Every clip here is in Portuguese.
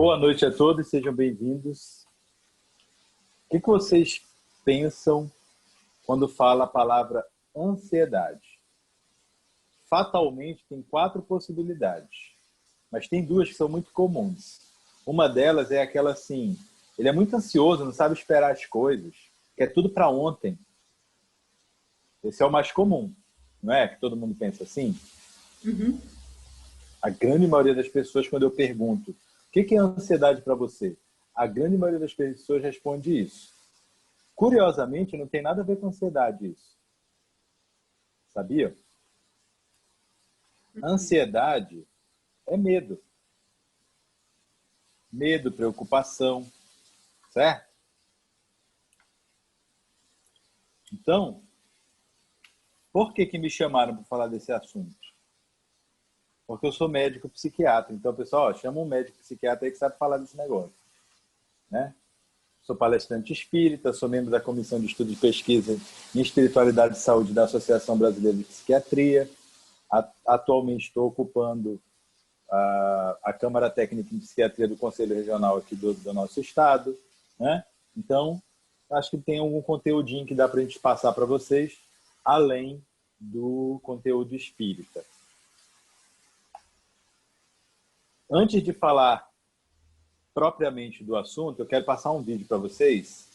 Boa noite a todos, sejam bem-vindos. O que vocês pensam quando fala a palavra ansiedade? Fatalmente tem 4 possibilidades, mas tem 2 que são muito comuns. Uma delas é aquela assim, ele é muito ansioso, não sabe esperar as coisas, quer tudo para ontem. Esse é o mais comum, não é? Que todo mundo pensa assim. Uhum. A grande maioria das pessoas, quando eu pergunto o que é ansiedade para você, a grande maioria das pessoas responde isso. Curiosamente, não tem nada a ver com ansiedade isso. Sabia? Ansiedade é medo. Medo, preocupação, certo? Então, por que me chamaram para falar desse assunto? Porque eu sou médico psiquiatra. Então, pessoal, chama um médico psiquiatra aí que sabe falar desse negócio. Né? Sou palestrante espírita, sou membro da Comissão de Estudo e Pesquisa em Espiritualidade e Saúde da Associação Brasileira de Psiquiatria. Atualmente estou ocupando a Câmara Técnica em Psiquiatria do Conselho Regional aqui do nosso estado. Né? Então, acho que tem algum conteúdinho que dá para a gente passar para vocês, além do conteúdo espírita. Antes de falar propriamente do assunto, eu quero passar um vídeo para vocês,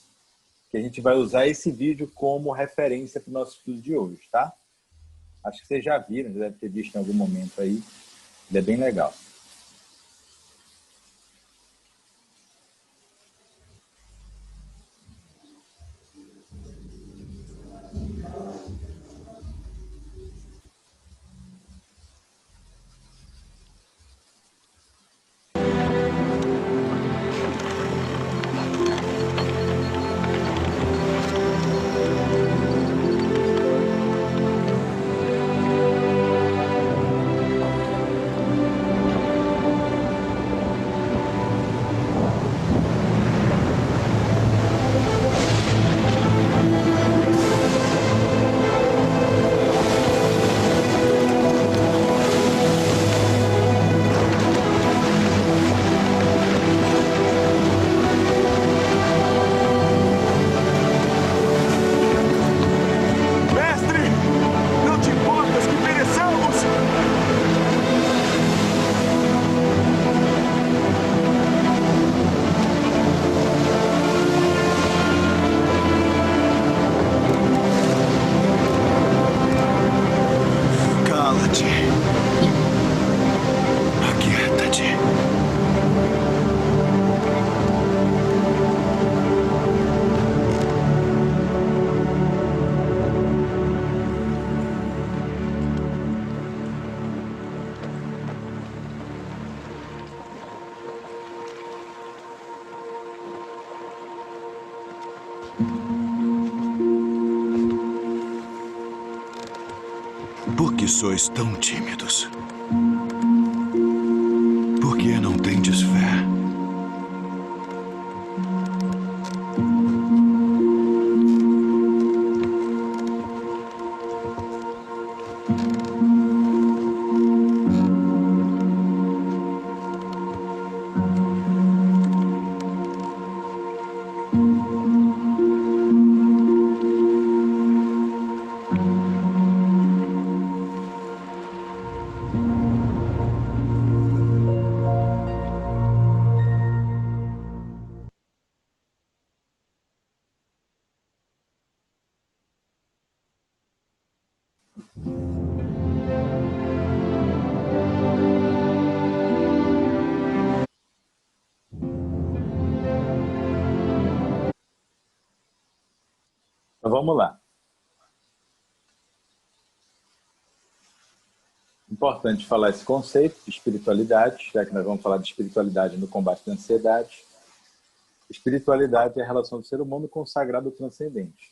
que a gente vai usar esse vídeo como referência para o nosso estudo de hoje, tá? Acho que vocês já viram, já deve ter visto em algum momento aí. Ele é bem legal. Por que sois tão tímidos? Por que não tendes fé? Então vamos lá. Importante falar esse conceito de espiritualidade, já que nós vamos falar de espiritualidade no combate da ansiedade. Espiritualidade é a relação do ser humano com o sagrado transcendente,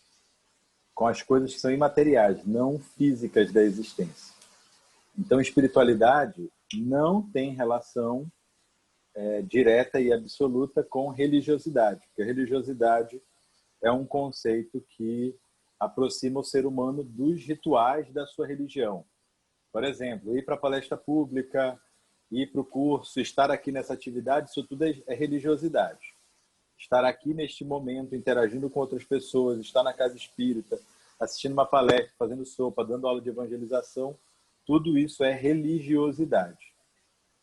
com as coisas que são imateriais, não físicas da existência. Então, espiritualidade não tem relação direta e absoluta com religiosidade, porque religiosidade é um conceito que aproxima o ser humano dos rituais da sua religião. Por exemplo, ir para a palestra pública, ir para o curso, estar aqui nessa atividade, isso tudo é religiosidade. Estar aqui neste momento, interagindo com outras pessoas, estar na casa espírita, assistindo uma palestra, fazendo sopa, dando aula de evangelização, tudo isso é religiosidade.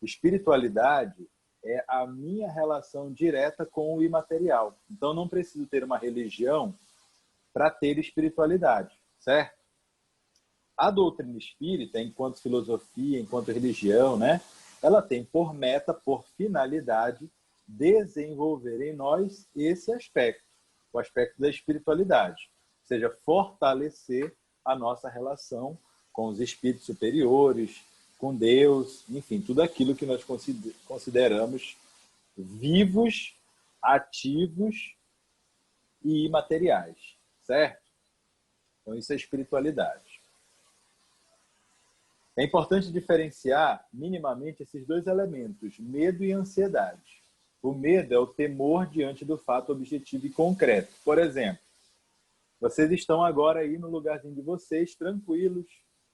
Espiritualidade é a minha relação direta com o imaterial. Então, não preciso ter uma religião para ter espiritualidade, certo? A doutrina espírita, enquanto filosofia, enquanto religião, né, ela tem por meta, por finalidade, desenvolver em nós esse aspecto, o aspecto da espiritualidade, ou seja, fortalecer a nossa relação com os espíritos superiores, com Deus, enfim, tudo aquilo que nós consideramos vivos, ativos e imateriais, certo? Então, isso é espiritualidade. É importante diferenciar minimamente esses dois elementos, medo e ansiedade. O medo é o temor diante do fato objetivo e concreto. Por exemplo, vocês estão agora aí no lugarzinho de vocês, tranquilos,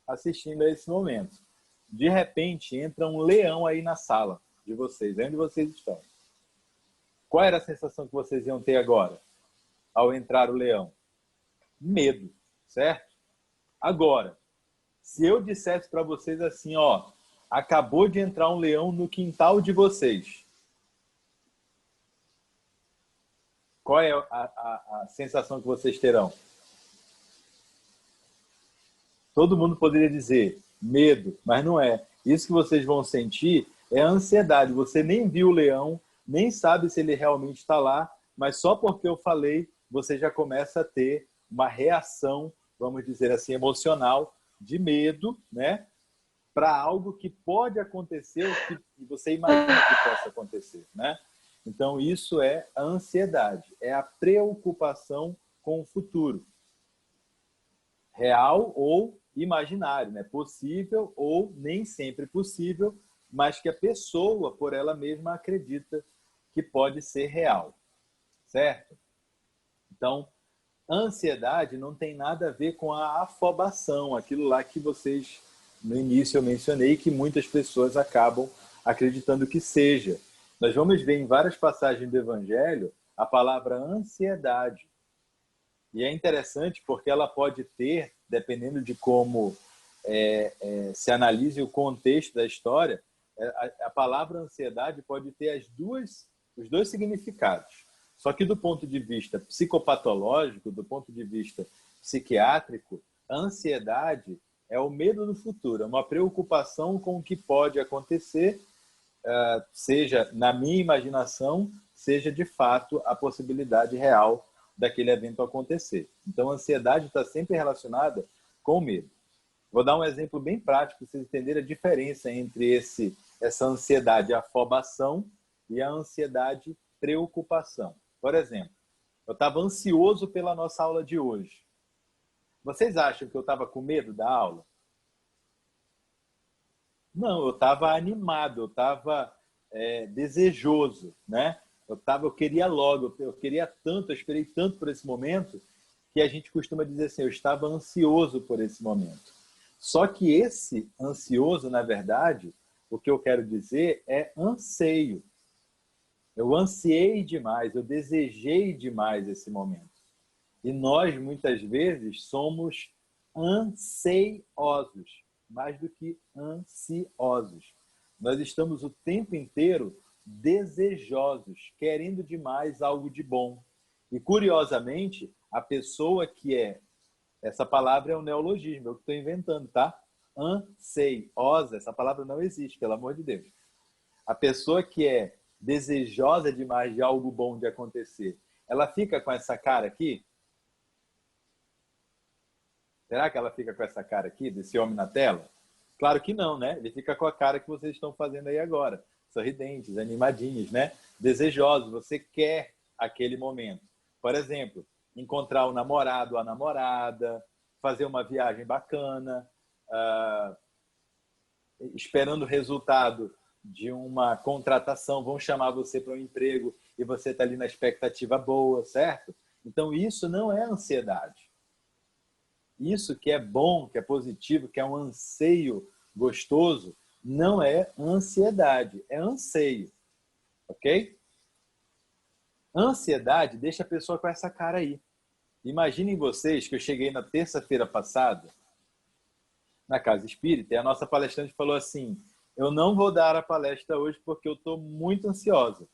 assistindo a esse momento. De repente, entra um leão aí na sala de vocês, onde vocês estão. Qual era a sensação que vocês iam ter agora, ao entrar o leão? Medo, certo? Agora, se eu dissesse para vocês assim, ó, acabou de entrar um leão no quintal de vocês, qual é a sensação que vocês terão? Todo mundo poderia dizer medo, mas não é. Isso que vocês vão sentir é ansiedade. Você nem viu o leão, nem sabe se ele realmente está lá, mas só porque eu falei, você já começa a ter uma reação, vamos dizer assim, emocional, de medo, né, para algo que pode acontecer, ou que você imagina que possa acontecer, né? Então, isso é a ansiedade, é a preocupação com o futuro. Real ou imaginário, né? Possível ou nem sempre possível, mas que a pessoa, por ela mesma, acredita que pode ser real, certo? Então, ansiedade não tem nada a ver com a afobação, aquilo lá que vocês, no início eu mencionei, que muitas pessoas acabam acreditando que seja. Nós vamos ver em várias passagens do Evangelho a palavra ansiedade. E é interessante porque ela pode ter, dependendo de como se analise o contexto da história, a palavra ansiedade pode ter os dois significados. Só que do ponto de vista psicopatológico, do ponto de vista psiquiátrico, a ansiedade é o medo do futuro, é uma preocupação com o que pode acontecer, seja na minha imaginação, seja de fato a possibilidade real daquele evento acontecer. Então, a ansiedade está sempre relacionada com o medo. Vou dar um exemplo bem prático para vocês entenderem a diferença entre essa ansiedade afobação e a ansiedade preocupação. Por exemplo, eu estava ansioso pela nossa aula de hoje. Vocês acham que eu estava com medo da aula? Não, eu estava animado, eu estava desejoso, né? Eu queria logo, eu queria tanto, eu esperei tanto por esse momento, que a gente costuma dizer assim, eu estava ansioso por esse momento. Só que esse ansioso, na verdade, o que eu quero dizer é anseio. Eu ansiei demais, eu desejei demais esse momento. E nós, muitas vezes, somos ansiosos, mais do que ansiosos. Nós estamos o tempo inteiro desejosos, querendo demais algo de bom. E, curiosamente, a pessoa que essa palavra é um neologismo, eu estou inventando, tá? Ansiosa, essa palavra não existe, pelo amor de Deus. A pessoa que é desejosa demais de algo bom de acontecer, ela fica com essa cara aqui? Será que ela fica com essa cara aqui, desse homem na tela? Claro que não, né? Ele fica com a cara que vocês estão fazendo aí agora. Sorridentes, animadinhos, né? Desejosos, você quer aquele momento. Por exemplo, encontrar o namorado ou a namorada, fazer uma viagem bacana, esperando o resultado de uma contratação, vão chamar você para um emprego e você está ali na expectativa boa, certo? Então, isso não é ansiedade. Isso que é bom, que é positivo, que é um anseio gostoso, não é ansiedade, é anseio, ok? Ansiedade deixa a pessoa com essa cara aí. Imaginem vocês que eu cheguei na terça-feira passada na Casa Espírita e a nossa palestrante falou assim: eu não vou dar a palestra hoje porque eu estou muito ansiosa.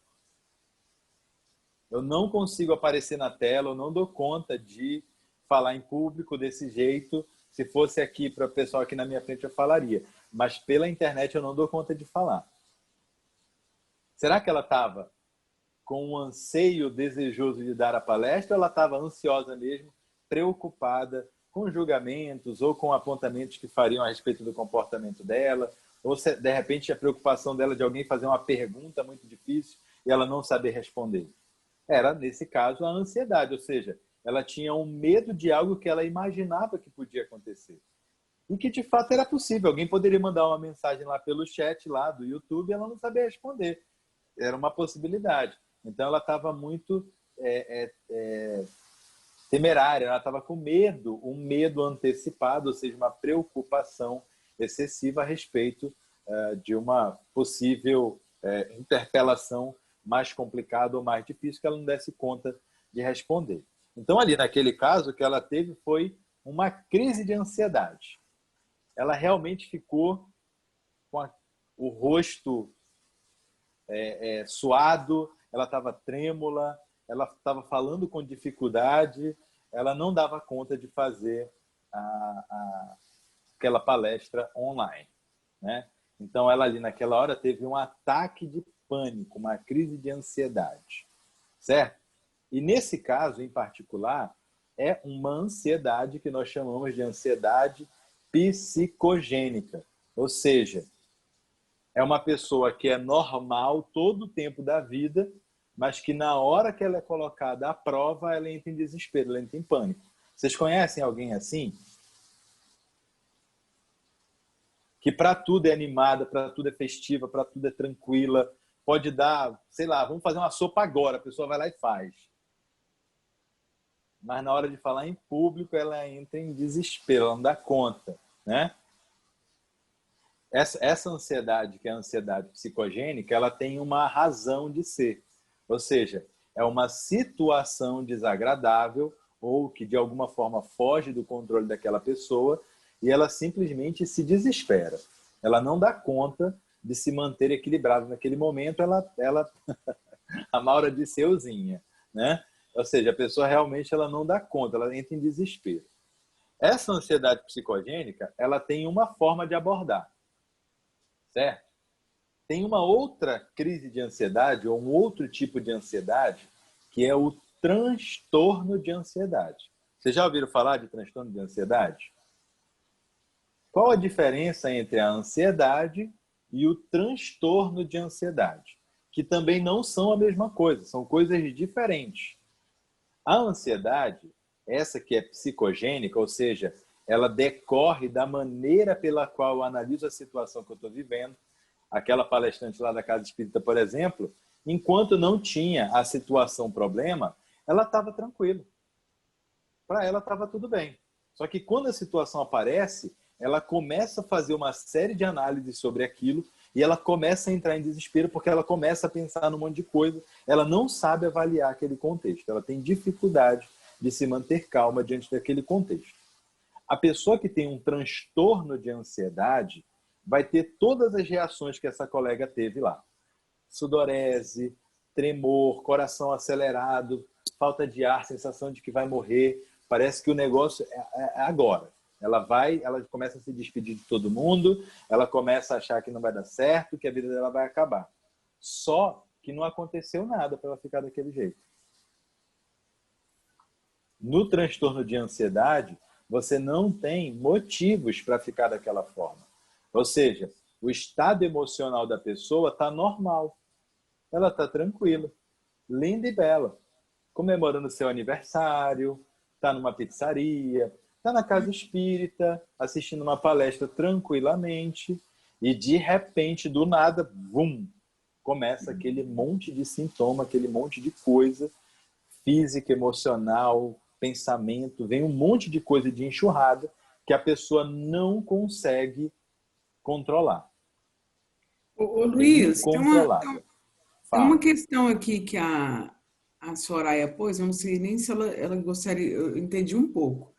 Eu não consigo aparecer na tela, eu não dou conta de falar em público desse jeito. Se fosse aqui para o pessoal aqui na minha frente, eu falaria. Mas pela internet eu não dou conta de falar. Será que ela estava com um anseio desejoso de dar a palestra, ou ela estava ansiosa mesmo, preocupada com julgamentos ou com apontamentos que fariam a respeito do comportamento dela, ou se, de repente, a preocupação dela de alguém fazer uma pergunta muito difícil e ela não saber responder? Era, nesse caso, a ansiedade, ou seja, ela tinha um medo de algo que ela imaginava que podia acontecer. E que, de fato, era possível. Alguém poderia mandar uma mensagem lá pelo chat lá do YouTube e ela não sabia responder. Era uma possibilidade. Então, ela estava muito temerária, ela estava com medo, um medo antecipado, ou seja, uma preocupação excessiva a respeito de uma possível interpelação mais complicada ou mais difícil que ela não desse conta de responder. Então, ali naquele caso, o que ela teve foi uma crise de ansiedade. Ela realmente ficou com o rosto suado, ela estava trêmula, ela estava falando com dificuldade, ela não dava conta de fazer aquela palestra online, né? Então, ela ali naquela hora teve um ataque de pânico, uma crise de ansiedade, certo? E nesse caso, em particular, é uma ansiedade que nós chamamos de ansiedade psicogênica, ou seja, é uma pessoa que é normal todo o tempo da vida, mas que na hora que ela é colocada à prova, ela entra em desespero, ela entra em pânico. Vocês conhecem alguém assim? Que para tudo é animada, para tudo é festiva, para tudo é tranquila. Pode dar, sei lá, vamos fazer uma sopa agora, a pessoa vai lá e faz. Mas na hora de falar em público, ela entra em desespero, ela não dá conta, né? Essa ansiedade, que é a ansiedade psicogênica, ela tem uma razão de ser. Ou seja, é uma situação desagradável ou que de alguma forma foge do controle daquela pessoa e ela simplesmente se desespera. Ela não dá conta de se manter equilibrada naquele momento, ela a Maura disse euzinha, né? Ou seja, a pessoa realmente ela não dá conta, ela entra em desespero. Essa ansiedade psicogênica, ela tem uma forma de abordar. Certo? Tem uma outra crise de ansiedade ou um outro tipo de ansiedade que é o transtorno de ansiedade. Vocês já ouviram falar de transtorno de ansiedade? Qual a diferença entre a ansiedade e o transtorno de ansiedade? Que também não são a mesma coisa, são coisas diferentes. A ansiedade, essa que é psicogênica, ou seja, ela decorre da maneira pela qual eu analiso a situação que eu estou vivendo. Aquela palestrante lá da Casa Espírita, por exemplo, enquanto não tinha a situação problema, ela estava tranquila. Para ela estava tudo bem. Só que quando a situação aparece, ela começa a fazer uma série de análises sobre aquilo e ela começa a entrar em desespero porque ela começa a pensar num monte de coisa. Ela não sabe avaliar aquele contexto. Ela tem dificuldade de se manter calma diante daquele contexto. A pessoa que tem um transtorno de ansiedade vai ter todas as reações que essa colega teve lá. Sudorese, tremor, coração acelerado, falta de ar, sensação de que vai morrer. Parece que o negócio é agora. Ela começa a se despedir de todo mundo, ela começa a achar que não vai dar certo, que a vida dela vai acabar. Só que não aconteceu nada para ela ficar daquele jeito. No transtorno de ansiedade, você não tem motivos para ficar daquela forma. Ou seja, o estado emocional da pessoa está normal. Ela está tranquila, linda e bela, comemorando seu aniversário, está numa pizzaria, está na casa espírita, assistindo uma palestra tranquilamente e, de repente, do nada, vum, começa aquele monte de sintoma, aquele monte de coisa física, emocional, pensamento, vem um monte de coisa de enxurrada que a pessoa não consegue controlar. Ô, Luiz, Incontrolável. tem uma Fala. questão aqui que a Soraya pôs, eu não sei nem se ela gostaria, eu entendi um pouco.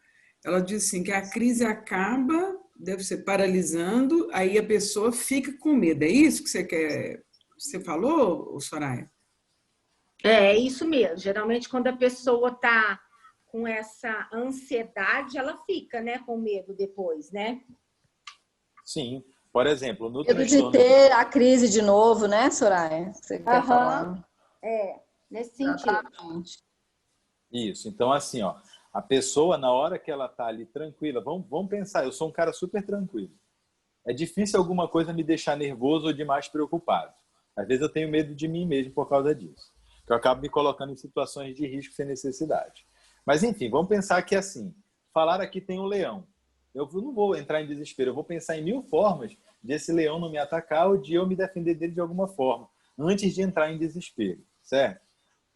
Ela disse assim, que a crise acaba, deve ser paralisando, aí a pessoa fica com medo. É isso que você falou, ô Soraya? É isso mesmo. Geralmente, quando a pessoa está com essa ansiedade, ela fica, né, com medo depois, né? Sim. Por exemplo, no Medo de transtorno ter a crise de novo, né, Soraya? Você quer Aham, falar? nesse sentido. Exatamente. Isso. Então, assim, ó, a pessoa, na hora que ela está ali tranquila, vamos pensar, eu sou um cara super tranquilo. É difícil alguma coisa me deixar nervoso ou demais preocupado. Às vezes eu tenho medo de mim mesmo por causa disso. Que eu acabo me colocando em situações de risco sem necessidade. Mas, enfim, vamos pensar que, assim, falar aqui tem um leão. Eu não vou entrar em desespero, eu vou pensar em 1000 formas de esse leão não me atacar ou de eu me defender dele de alguma forma, antes de entrar em desespero, certo?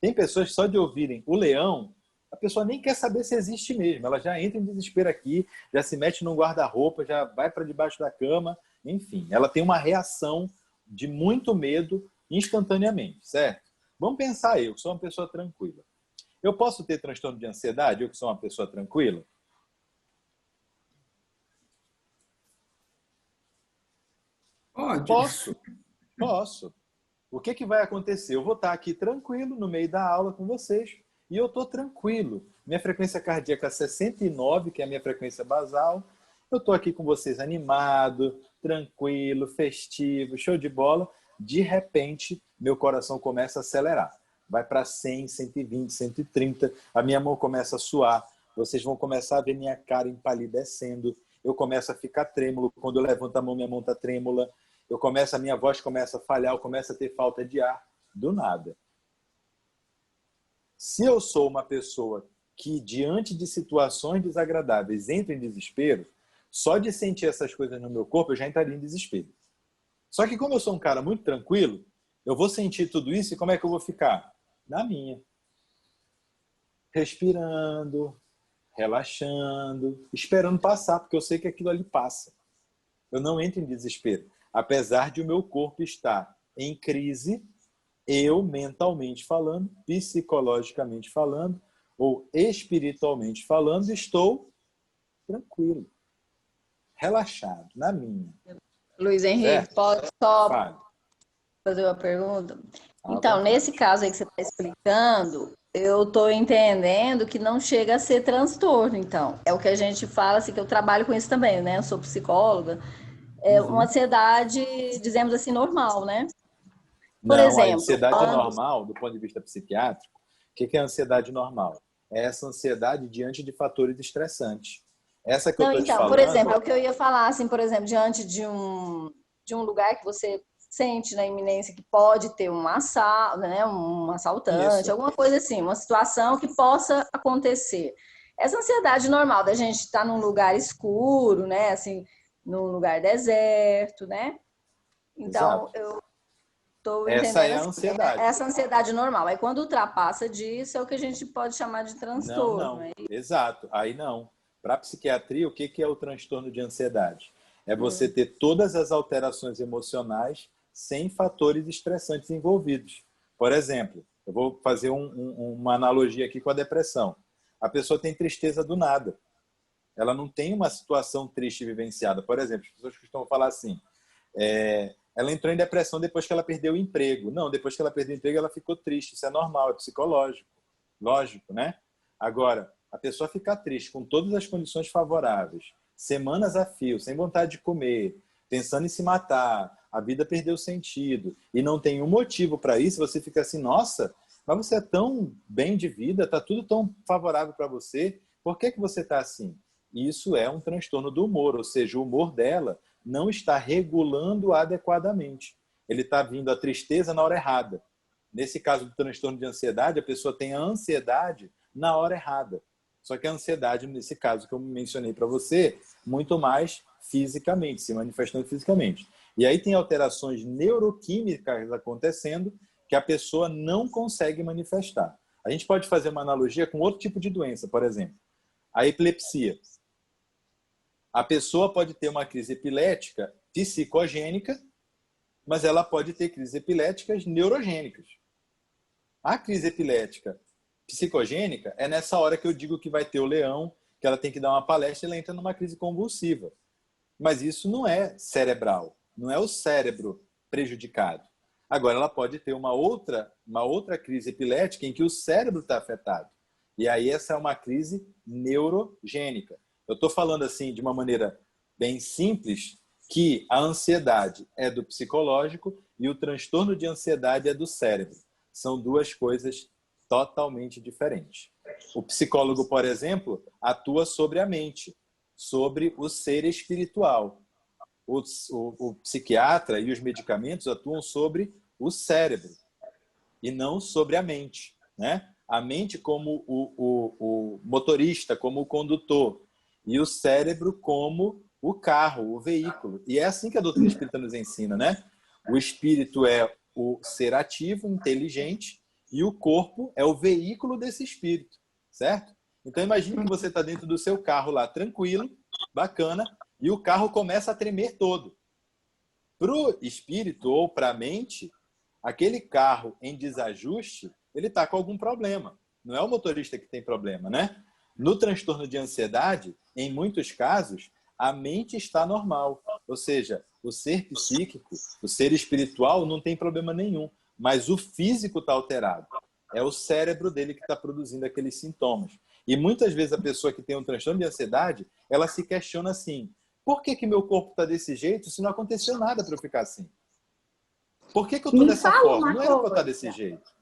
Tem pessoas que só de ouvirem o leão, a pessoa nem quer saber se existe mesmo. Ela já entra em desespero aqui, já se mete num guarda-roupa, já vai para debaixo da cama, enfim. Ela tem uma reação de muito medo instantaneamente, certo? Vamos pensar eu, que sou uma pessoa tranquila. Eu posso ter transtorno de ansiedade, eu que sou uma pessoa tranquila? Pode. Posso, posso. O que vai acontecer? Eu vou estar aqui tranquilo no meio da aula com vocês e eu estou tranquilo. Minha frequência cardíaca é 69, que é a minha frequência basal. Eu estou aqui com vocês animado, tranquilo, festivo, show de bola. De repente, meu coração começa a acelerar. Vai para 100, 120, 130. A minha mão começa a suar. Vocês vão começar a ver minha cara empalidecendo. Eu começo a ficar trêmulo. Quando eu levanto a mão, minha mão está trêmula. A minha voz começa a falhar, eu começo a ter falta de ar, do nada. Se eu sou uma pessoa que, diante de situações desagradáveis, entra em desespero, só de sentir essas coisas no meu corpo, eu já entraria em desespero. Só que como eu sou um cara muito tranquilo, eu vou sentir tudo isso e como é que eu vou ficar? Na minha. Respirando, relaxando, esperando passar, porque eu sei que aquilo ali passa. Eu não entro em desespero. Apesar de o meu corpo estar em crise, eu, mentalmente falando, psicologicamente falando, ou espiritualmente falando, estou tranquilo, relaxado, na minha. Luiz Henrique, Certo? pode só Fale. fazer uma pergunta? À Então, vontade. nesse caso aí que você está explicando, eu estou entendendo que não chega a ser transtorno, então. É o que a gente fala, assim, que eu trabalho com isso também, né? Eu sou psicóloga. É uma ansiedade, dizemos assim, normal, né? Por Não, a exemplo, ansiedade quando... normal, do ponto de vista psiquiátrico, o que é a ansiedade normal? É essa ansiedade diante de fatores estressantes. Essa que eu Não, estou te então, por exemplo, é falando, o que eu ia falar, assim, por exemplo, diante de um lugar que você sente na iminência que pode ter um assalto, né, um assaltante, isso, alguma coisa assim, uma situação que possa acontecer. Essa ansiedade normal da gente estar num lugar escuro, né, assim, num lugar deserto, né? Então, exato. eu estou Essa entendendo é a assim, ansiedade. essa ansiedade normal. Aí quando ultrapassa disso, é o que a gente pode chamar de Não, transtorno. não. Exato. Aí não. Para a psiquiatria, o que é o transtorno de ansiedade? É você ter todas as alterações emocionais sem fatores estressantes envolvidos. Por exemplo, eu vou fazer uma analogia aqui com a depressão. A pessoa tem tristeza do nada. Ela não tem uma situação triste vivenciada. Por exemplo, as pessoas costumam falar assim, ela entrou em depressão depois que ela perdeu o emprego. Não, depois que ela perdeu o emprego, ela ficou triste. Isso é normal, é psicológico. Lógico, né? Agora, a pessoa ficar triste com todas as condições favoráveis, semanas a fio, sem vontade de comer, pensando em se matar, a vida perdeu sentido e não tem um motivo para isso, você fica assim, nossa, mas você é tão bem de vida, tá tudo tão favorável para você, por que você está assim? Isso é um transtorno do humor, ou seja, o humor dela não está regulando adequadamente. Ele está vindo a tristeza na hora errada. Nesse caso do transtorno de ansiedade, a pessoa tem a ansiedade na hora errada. Só que a ansiedade, nesse caso que eu mencionei para você, muito mais fisicamente, se manifestando fisicamente. E aí tem alterações neuroquímicas acontecendo que a pessoa não consegue manifestar. A gente pode fazer uma analogia com outro tipo de doença, por exemplo, a epilepsia. A pessoa pode ter uma crise epilética psicogênica mas ela pode ter crises epiléticas neurogênicas. A crise epilética psicogênica é nessa hora que eu digo que vai ter o leão, que ela tem que dar uma palestra e ela entra numa crise convulsiva. Mas isso não é cerebral, não é o cérebro prejudicado. Agora, ela pode ter uma outra crise epilética em que o cérebro está afetado. E aí essa é uma crise neurogênica. Eu estou falando assim de uma maneira bem simples que a ansiedade é do psicológico e o transtorno de ansiedade é do cérebro. São duas coisas totalmente diferentes. O psicólogo, por exemplo, atua sobre a mente, sobre o ser espiritual. O psiquiatra e os medicamentos atuam sobre o cérebro e não sobre a mente, né? A mente como o motorista, como o condutor, e o cérebro como o carro, o veículo. E é assim que a doutrina espírita nos ensina, né? O espírito é o ser ativo, inteligente, e o corpo é o veículo desse espírito, certo? Então imagine que você está dentro do seu carro lá, tranquilo, bacana, e o carro começa a tremer todo. Para o espírito ou para a mente, aquele carro em desajuste, ele está com algum problema. Não é o motorista que tem problema, né? No transtorno de ansiedade, em muitos casos, a mente está normal. Ou seja, o ser psíquico, o ser espiritual não tem problema nenhum, mas o físico está alterado. É o cérebro dele que está produzindo aqueles sintomas. E muitas vezes a pessoa que tem um transtorno de ansiedade, ela se questiona assim, por que meu corpo está desse jeito se não aconteceu nada para eu ficar assim? Por que eu estou dessa forma? Não era para eu estar desse jeito.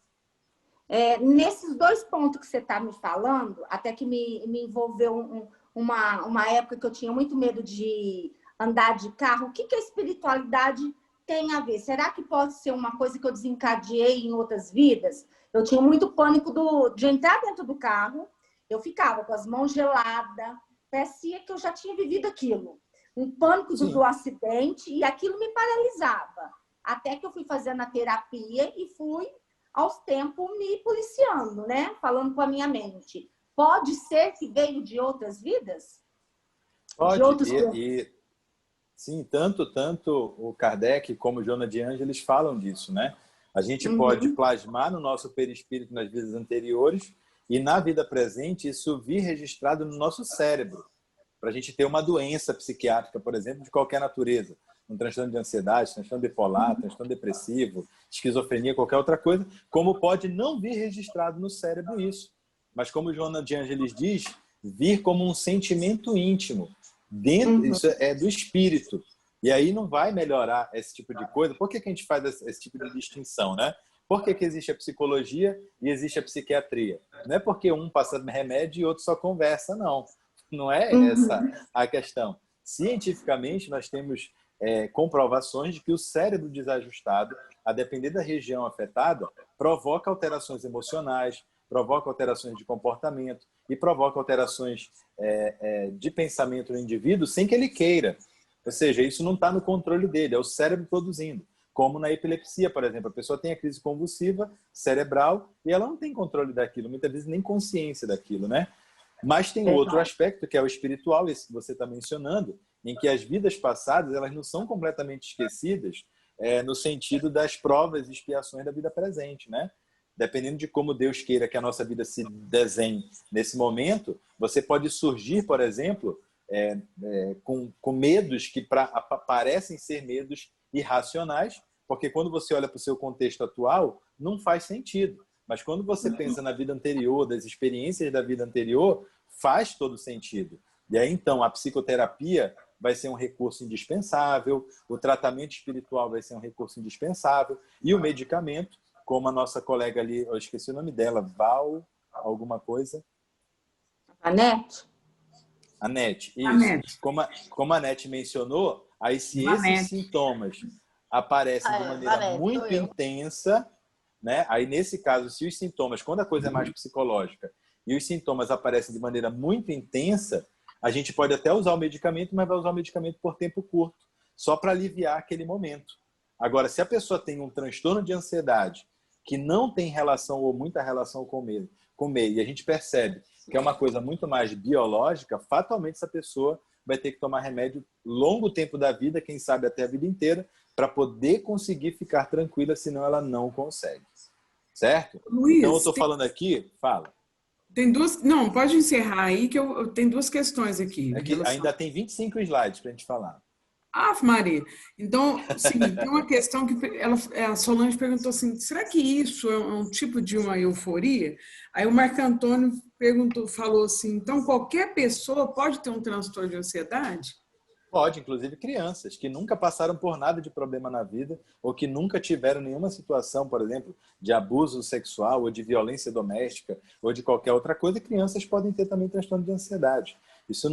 Nesses dois pontos que você está me falando, até que me envolveu uma época que eu tinha muito medo de andar de carro, o que a espiritualidade tem a ver? Será que pode ser uma coisa que eu desencadeei em outras vidas? Eu tinha muito pânico de entrar dentro do carro, eu ficava com as mãos geladas, parecia que eu já tinha vivido aquilo. Um pânico do acidente, e aquilo me paralisava. Até que eu fui fazendo a terapia e fui, aos tempos, me policiando, né? Falando com a minha mente. Pode ser que veio de outras vidas? Pode. De outros... Sim, tanto o Kardec como o Joana de Ângeles falam disso, né? A gente pode plasmar no nosso perispírito nas vidas anteriores e na vida presente isso vir registrado no nosso cérebro, para a gente ter uma doença psiquiátrica, por exemplo, de qualquer natureza. Um transtorno de ansiedade, transtorno bipolar, transtorno depressivo, esquizofrenia, qualquer outra coisa, como pode não vir registrado no cérebro isso. Mas como Joana de Ângeles diz, vir como um sentimento íntimo. Isso é do espírito. E aí não vai melhorar esse tipo de coisa. Por que a gente faz esse tipo de distinção, né? Por que existe a psicologia e existe a psiquiatria? Não é porque um passa remédio e outro só conversa, não. Não é essa a questão. Cientificamente, nós temos comprovações de que o cérebro desajustado, a depender da região afetada, provoca alterações emocionais, provoca alterações de comportamento e provoca alterações de pensamento no indivíduo sem que ele queira. Ou seja, isso não está no controle dele, é o cérebro produzindo. Como na epilepsia, por exemplo, a pessoa tem a crise convulsiva cerebral e ela não tem controle daquilo, muitas vezes nem consciência daquilo, né? Mas tem outro aspecto, que é o espiritual, esse que você está mencionando, em que as vidas passadas elas não são completamente esquecidas no sentido das provas e expiações da vida presente, né? Dependendo de como Deus queira que a nossa vida se desenhe nesse momento, você pode surgir, por exemplo, com medos que parecem ser medos irracionais, porque quando você olha para o seu contexto atual, não faz sentido. Mas quando você pensa na vida anterior, das experiências da vida anterior, faz todo sentido. E aí, então, a psicoterapia vai ser um recurso indispensável, o tratamento espiritual vai ser um recurso indispensável, e o medicamento, como a nossa colega ali, eu esqueci o nome dela, Val, alguma coisa. Anete? Anete, isso. Anete. Como a Anete mencionou, aí se esses sintomas aparecem de maneira muito intensa, né? Aí nesse caso, se os sintomas, quando a coisa é mais psicológica, e os sintomas aparecem de maneira muito intensa, a gente pode até usar o medicamento, mas vai usar o medicamento por tempo curto, só para aliviar aquele momento. Agora, se a pessoa tem um transtorno de ansiedade que não tem relação ou muita relação com medo, e a gente percebe que é uma coisa muito mais biológica, fatalmente essa pessoa vai ter que tomar remédio longo tempo da vida, quem sabe até a vida inteira, para poder conseguir ficar tranquila, senão ela não consegue. Certo? Luiz, então, eu estou falando aqui, fala. Tem duas... Não, pode encerrar aí, que eu tenho duas questões aqui. É que ainda tem 25 slides para a gente falar. Ave Maria. Então, sim, tem uma questão que a Solange perguntou assim, será que isso é um tipo de uma euforia? Aí o Marco Antônio falou assim, então qualquer pessoa pode ter um transtorno de ansiedade? Pode, inclusive crianças que nunca passaram por nada de problema na vida ou que nunca tiveram nenhuma situação, por exemplo, de abuso sexual ou de violência doméstica ou de qualquer outra coisa, crianças podem ter também transtorno de ansiedade. Isso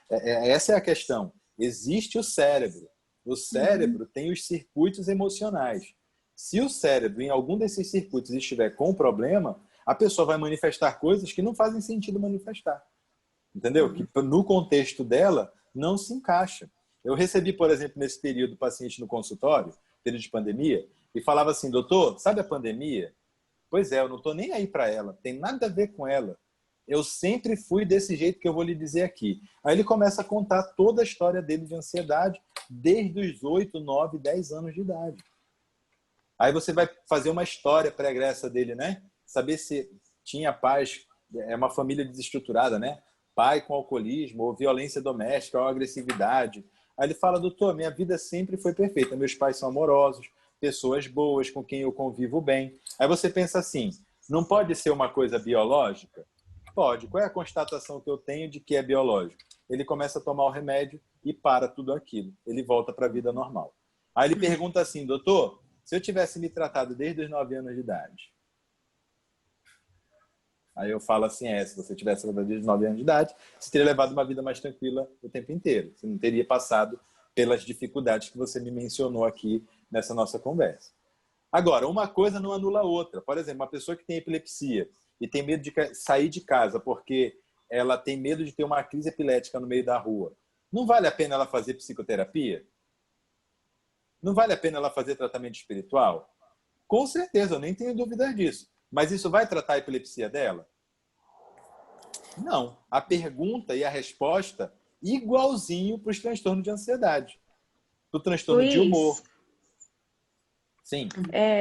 essa é a questão. Existe o cérebro. O cérebro tem os circuitos emocionais. Se o cérebro, em algum desses circuitos, estiver com problema, a pessoa vai manifestar coisas que não fazem sentido manifestar. Entendeu? Que no contexto dela não se encaixa. Eu recebi, por exemplo, nesse período, paciente no consultório, período de pandemia, e falava assim, doutor, sabe a pandemia? Pois é, eu não estou nem aí para ela, tem nada a ver com ela. Eu sempre fui desse jeito que eu vou lhe dizer aqui. Aí ele começa a contar toda a história dele de ansiedade, desde os 8, 9, 10 anos de idade. Aí você vai fazer uma história pregressa dele, né? Saber se tinha pais, é uma família desestruturada, né? Pai com alcoolismo, ou violência doméstica, ou agressividade. Aí ele fala, doutor, minha vida sempre foi perfeita. Meus pais são amorosos, pessoas boas, com quem eu convivo bem. Aí você pensa assim, não pode ser uma coisa biológica? Pode. Qual é a constatação que eu tenho de que é biológico? Ele começa a tomar o remédio e para tudo aquilo. Ele volta para a vida normal. Aí ele pergunta assim, doutor, se eu tivesse me tratado desde os 9 anos de idade, aí eu falo assim, se você tivesse tratado desde os 9 anos de idade, você teria levado uma vida mais tranquila o tempo inteiro. Você não teria passado pelas dificuldades que você me mencionou aqui nessa nossa conversa. Agora, uma coisa não anula a outra. Por exemplo, uma pessoa que tem epilepsia e tem medo de sair de casa porque ela tem medo de ter uma crise epilética no meio da rua, não vale a pena ela fazer psicoterapia? Não vale a pena ela fazer tratamento espiritual? Com certeza, eu nem tenho dúvida disso. Mas isso vai tratar a epilepsia dela? Não. A pergunta e a resposta igualzinho para os transtornos de ansiedade. Para o transtorno de humor. Sim.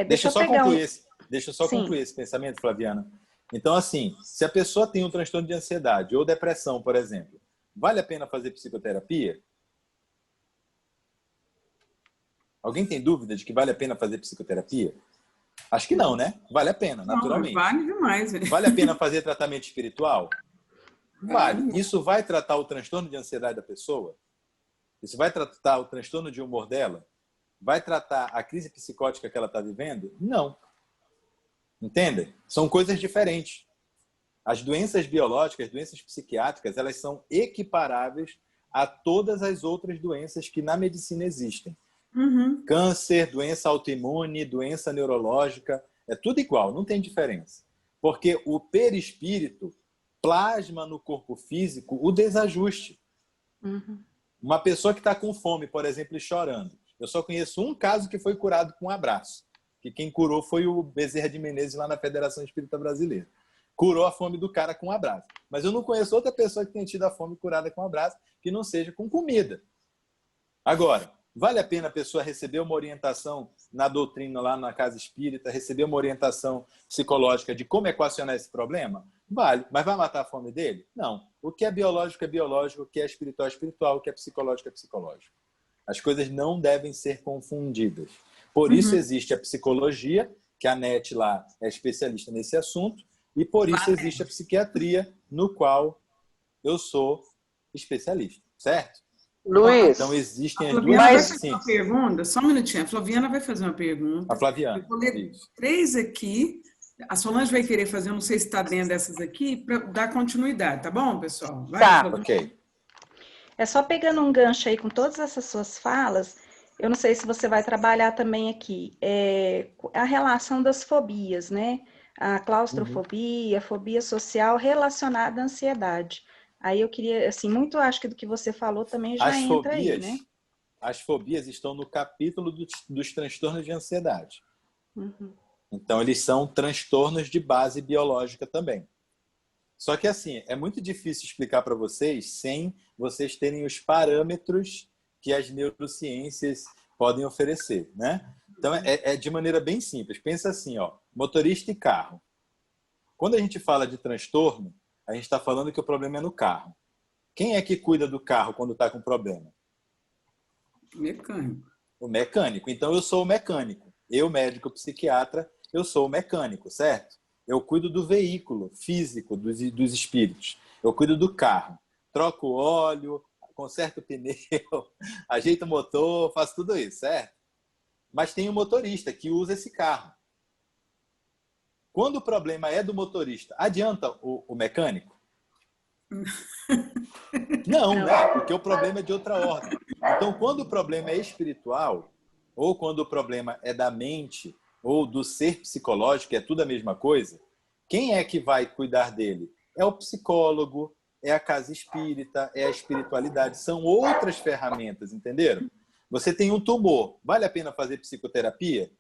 Deixa eu só concluir esse pensamento, Flaviana. Então, assim, se a pessoa tem um transtorno de ansiedade ou depressão, por exemplo, vale a pena fazer psicoterapia? Alguém tem dúvida de que vale a pena fazer psicoterapia? Acho que não, né? Vale a pena, naturalmente. Não, vale demais. Vale a pena fazer tratamento espiritual? Vale. Isso vai tratar o transtorno de ansiedade da pessoa? Isso vai tratar o transtorno de humor dela? Vai tratar a crise psicótica que ela está vivendo? Não. Entendem? São coisas diferentes. As doenças biológicas, as doenças psiquiátricas, elas são equiparáveis a todas as outras doenças que na medicina existem. Câncer, doença autoimune, doença neurológica, é tudo igual, não tem diferença. Porque o perispírito plasma no corpo físico o desajuste. Uma pessoa que está com fome, por exemplo, e chorando. Eu só conheço um caso que foi curado com um abraço. Que quem curou foi o Bezerra de Menezes lá na Federação Espírita Brasileira. Curou a fome do cara com um abraço. Mas eu não conheço outra pessoa que tenha tido a fome curada com um abraço que não seja com comida. Agora, vale a pena a pessoa receber uma orientação na doutrina lá na casa espírita, receber uma orientação psicológica de como equacionar esse problema? Vale. Mas vai matar a fome dele? Não. O que é biológico é biológico, o que é espiritual é espiritual, o que é psicológico é psicológico. As coisas não devem ser confundidas. Por isso existe a psicologia, que a NET lá é especialista nesse assunto, e por isso existe a psiquiatria, no qual eu sou especialista, certo? Luiz, então existem as duas... Vai fazer uma pergunta? Só um minutinho. A Flaviana vai fazer uma pergunta. A Flaviana. Eu vou ler 3 aqui. A Solange vai querer fazer, eu não sei se está dentro dessas aqui, para dar continuidade, tá bom, pessoal? Vai, tá, Flaviana. Ok. É só pegando um gancho aí com todas essas suas falas, eu não sei se você vai trabalhar também aqui, a relação das fobias, né? A claustrofobia, a fobia social relacionada à ansiedade. Aí eu queria, assim, muito acho que do que você falou também já entra aí, né? As fobias estão no capítulo dos transtornos de ansiedade. Então, eles são transtornos de base biológica também. Só que, assim, é muito difícil explicar para vocês sem vocês terem os parâmetros que as neurociências podem oferecer, né? Então, é de maneira bem simples. Pensa assim, ó, motorista e carro. Quando a gente fala de transtorno, a gente está falando que o problema é no carro. Quem é que cuida do carro quando está com problema? Mecânico. O mecânico. Então, eu sou o mecânico. Eu, médico psiquiatra, eu sou o mecânico, certo? Eu cuido do veículo físico, dos espíritos. Eu cuido do carro. Troco o óleo, conserto o pneu, ajeito o motor, faço tudo isso, certo? Mas tem um motorista que usa esse carro. Quando o problema é do motorista, adianta o mecânico? Não, né? Porque o problema é de outra ordem. Então, quando o problema é espiritual, ou quando o problema é da mente, ou do ser psicológico, que é tudo a mesma coisa, quem é que vai cuidar dele? É o psicólogo, é a casa espírita, é a espiritualidade. São outras ferramentas, entenderam? Você tem um tumor, vale a pena fazer psicoterapia?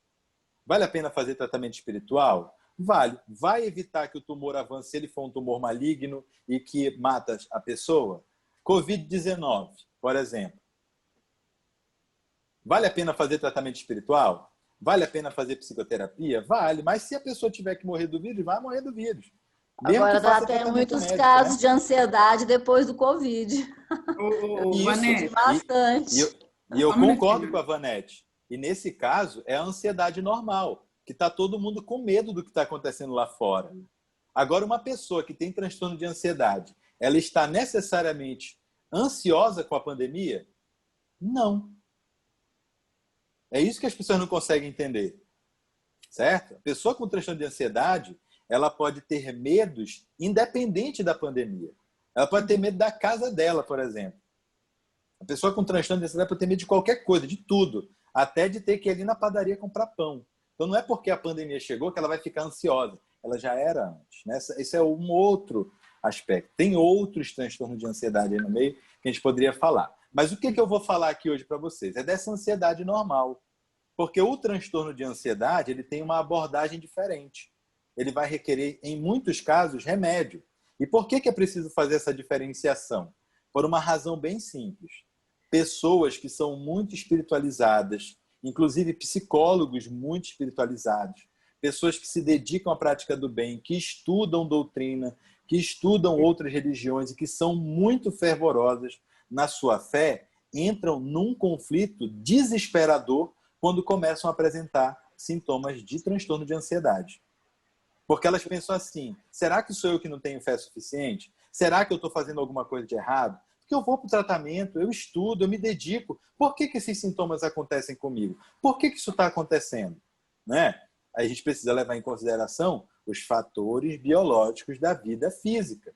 Vale a pena fazer tratamento espiritual? Vale. Vai evitar que o tumor avance se ele for um tumor maligno e que mata a pessoa? Covid-19, por exemplo. Vale a pena fazer tratamento espiritual? Vale a pena fazer psicoterapia? Vale. Mas se a pessoa tiver que morrer do vírus, vai morrer do vírus. Agora já tem muitos médico, casos, né? de ansiedade depois do Covid. Vanete, Bastante. E eu concordo com a Vanete. E nesse caso, é a ansiedade normal, que está todo mundo com medo do que está acontecendo lá fora. Agora, uma pessoa que tem transtorno de ansiedade, ela está necessariamente ansiosa com a pandemia? Não. É isso que as pessoas não conseguem entender. Certo? A pessoa com transtorno de ansiedade, ela pode ter medos independente da pandemia. Ela pode ter medo da casa dela, por exemplo. A pessoa com transtorno de ansiedade pode ter medo de qualquer coisa, de tudo. Até de ter que ir ali na padaria comprar pão. Então, não é porque a pandemia chegou que ela vai ficar ansiosa. Ela já era antes. Né? Esse é um outro aspecto. Tem outros transtornos de ansiedade aí no meio que a gente poderia falar. Mas o que eu vou falar aqui hoje para vocês? É dessa ansiedade normal. Porque o transtorno de ansiedade ele tem uma abordagem diferente. Ele vai requerer, em muitos casos, remédio. E por que é preciso fazer essa diferenciação? Por uma razão bem simples. Pessoas que são muito espiritualizadas, inclusive psicólogos muito espiritualizados, pessoas que se dedicam à prática do bem, que estudam doutrina, que estudam outras religiões e que são muito fervorosas na sua fé, entram num conflito desesperador quando começam a apresentar sintomas de transtorno de ansiedade. Porque elas pensam assim, será que sou eu que não tenho fé suficiente? Será que eu estou fazendo alguma coisa de errado? Porque eu vou para o tratamento, eu estudo, eu me dedico. Por que esses sintomas acontecem comigo? Por que isso está acontecendo? Né? A gente precisa levar em consideração os fatores biológicos da vida física,